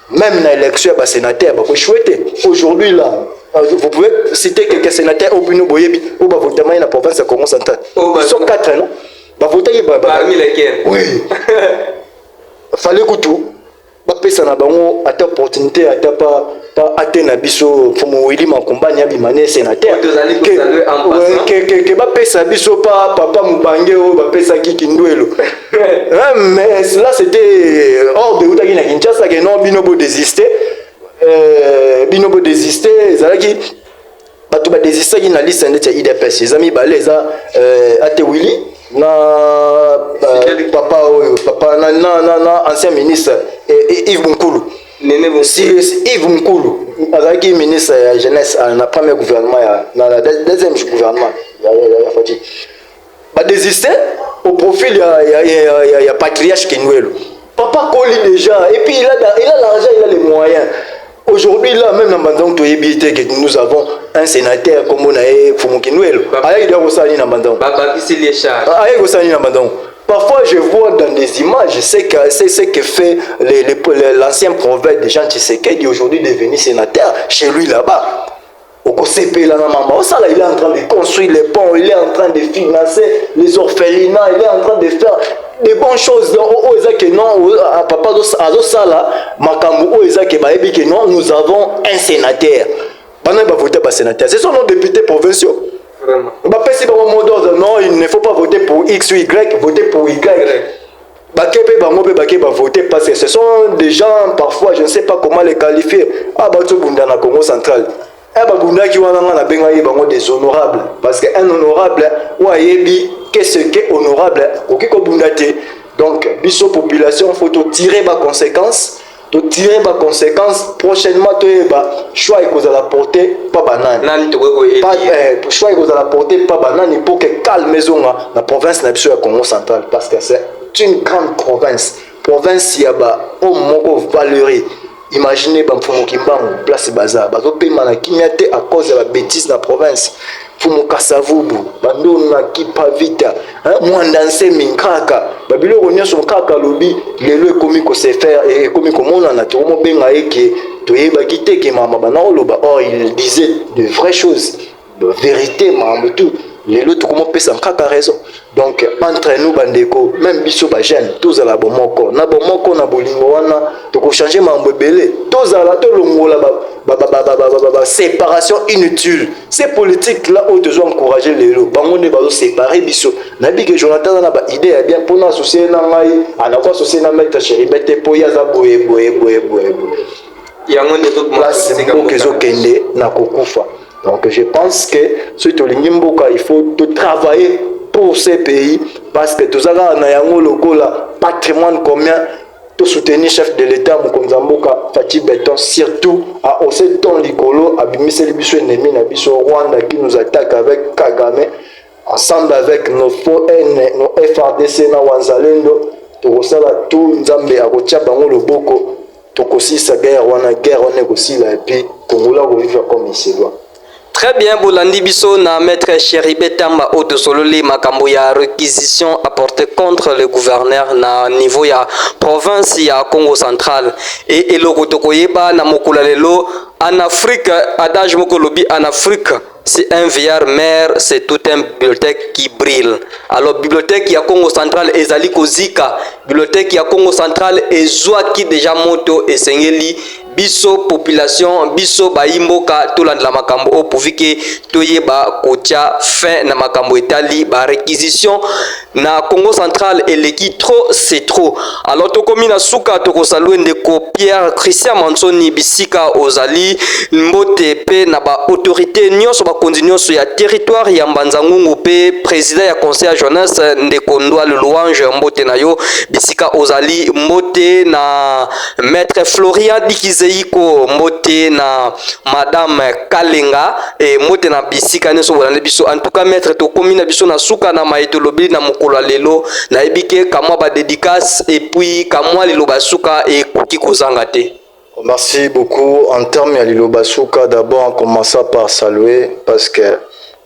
Même dans l'élection, les sénateurs vont chouetter. Aujourd'hui, là, vous pouvez citer quelques sénateurs au Bino Boyebi ou voter dans la province de Congo central. Ils sont 4, non? Parmi lesquels? Oui. Fallait que tout. Bapesa na bango ata opportunité ata pas atteindre biso fomo wili makombani abimane sénateur que bapesa biso pas papa mubange o bapesa kiki ndwelo. Mais là c'était hors de utaki na Kinshasa que non binobo désister zalaki bato ba désister ki na liste ndete IDPS les amis baleza ate wili na papa na ancien ministre Yves Moukoulou. Yves Moukoulou azaki ministre de la jeunesse na premier gouvernement na la deuxième gouvernement ba désister au profil ya patriarche Kenwelo. Papa Koli déjà et puis il a l'argent, il a les moyens. Aujourd'hui, là, même dans Bandang, que nous avons un sénateur comme on a Fumukinwelo. Parfois, je vois dans des images, c'est ce que fait l'ancien prophète de Jean Tshisekedi aujourd'hui devenu sénateur chez lui là-bas. Au CP, là, il est en train de construire les ponts, il est en train de financer les orphelinats, il est en train de faire des bonnes choses. Papa nous avons un sénateur. Ce sont nos députés provinciaux. Non, il ne faut pas voter pour X ou Y, voter pour Y. Voter parce que ce sont des gens, parfois, je ne sais pas comment les qualifier. Congo central. Des honorables. Parce qu'un honorable, qu'est-ce qu'est honorable? Donc, biso population, il faut tirer ma conséquence. Prochainement, choix et la portée, pas banane. Choix et la portée, pas banane, pour que calme la province n'a pas Congo central. Parce que c'est une grande province. Province, il y a un mot valeuré. Imaginez Bamfumo Kimbangu, place Bazar, Bazopema na Kinyate à cause de la bêtise de la province. Fumo Kasavubu, Bandona Kipavita, Mwandanse Minkaka, Babilo Ronia son Kaka Lobby, les lois commis qu'on sait faire et commis comme on a naturellement bien aïké, Toyeba Kite qui m'a Banaloba, or il disait de vraies choses, de vérité, mais tout. Les lois tout comment peut s'en Kaka raison. Donc entre nous bandeko même biso ba jeune tous à la bomoko na bolingo wana to ko changer mambo belé tous à la to longola ba séparation inutile. Ces politiques là où devons encourager les lots bango ne ba séparer biso na bi que Jonathan na ba idée bien pour na associer na ngai ana ko associer na maître chéri bete po ya za boye yango ne tout place que zo kende na kokufa. Donc je pense que sur Tolingimboka il faut travailler pour ces pays parce que tout ça là na lokola patrimoine commun tout soutenir chef de l'état Mukonzamboka Fati Beton surtout à Oseton Likolo abimise biso ennemi na biso Rwanda qui nous attaque avec Kagame ensemble avec nos FRDC na Wanzalendo to sala tout Nzambe akotia bango loboko to kosisa guerre wana kosila et puis Kongola ko vivre comme il se doit. Très bien, Bolandi Bisso na maître Chéribé Tamba Oto Sololi makambo ya réquisition apportée contre le gouverneur na niveau ya province ya Congo central et eloko tokoyeba na mokula lelo en Afrique adage moko lobi en Afrique c'est un vieillard maire, c'est toute une bibliothèque qui brille. Alors, bibliothèque ya Congo Central ezali kozika, bibliothèque ya Congo Central ezwaki déjà moto esengeli biso population biso baimboka tolanda makambo o pourvu toyeba kotia fin na makambo etali ba réquisition na Congo Central eleki trop c'est trop. Alors tokomi na suka tokosalwe ndeko Pierre Christian Mansoni bisika ozali mbote pe na ba autorité nyonso ba nyonso ya territoire ya Mbanzangungu pe président ya conseil ya jeunesse ndeko Ndwa le louange mbote na yo bisika ozali mbote na maître Florian Dikizeiko mbote na madame Kalenga et mbote na bisika nyonso bolande biso en tout cas maître tokomi na biso na suka na maitolobi na mokolo lelo na ebike kamwa ba dédicace et puis kamwa lelo basuka et kuki kozanga te. Merci beaucoup. En termes de Lilo Basuka, d'abord en commençant par saluer parce que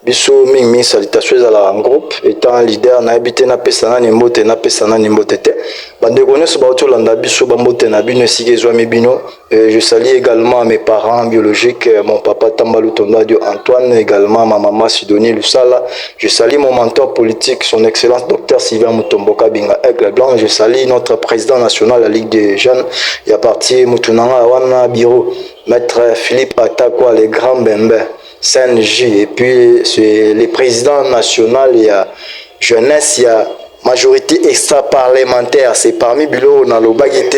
biso mingi salutations à la groupe étant leader na habité na pesana ni mbote na pesana ni mbote te bande connaissent ba otolanda biso ba mbote na bino sikezwa mibino. Je salue également mes parents biologiques, mon papa Tambalou Tondadio Antoine, également ma maman Sidonie Lusala. Je salue mon mentor politique, son excellence docteur Sylvain Mutomboka Binga Aigle Blanc. Je salue notre président national de la Ligue des jeunes, il y a parti Mutunanga Wana Biro, maître Philippe Atakwa, les grands Bembe. CNJ et puis c'est les présidents nationaux, il y a jeunesse, il y a majorité extra-parlementaire, c'est parmi Bilo dans le baguette.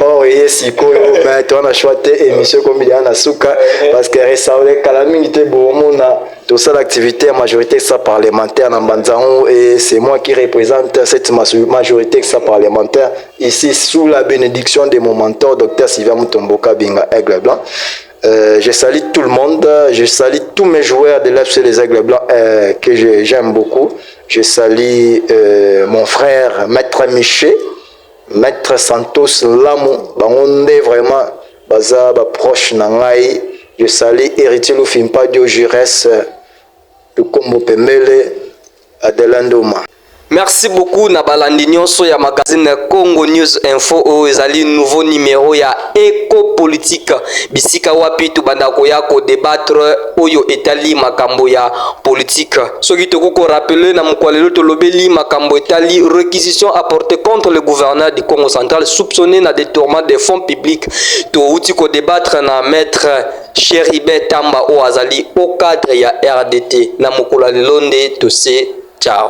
Or, il y a Siko, mais on a choisi émission comme il y a un Asuka parce que récemment, calamité, on a tout ça l'activité majorité extra-parlementaire dans Banzango et c'est moi qui représente cette majorité extra-parlementaire ici sous la bénédiction de mon mentor, Dr Sylvain Mutomboka Binga Aigle Blanc. Je salue tout le monde, je salue tous mes joueurs de l'FC Les Aigles Blancs que j'aime beaucoup. Je salue mon frère Maître Miché, Maître Santos Lamou, on est vraiment proche nangai. Je salue Héritier Lufimpa Dio Jures, le Kombo Pemele, Adelandoma. Merci beaucoup na balandi nyonso ya magazine Congo News Info o ezali nouveau numéro ya Eco Politique bisika wapi tu bandako yako débattre oyo etali makambo ya politique soki tokoko rappeler na mokwalelo to lobeli makambo etali réquisition apportée contre le gouverneur du Congo Central soupçonné na détournement des fonds publics to uti ko débattre na maître Chéribert Tamba o azali au cadre ya RDT na mokwalelo nde to se ciao.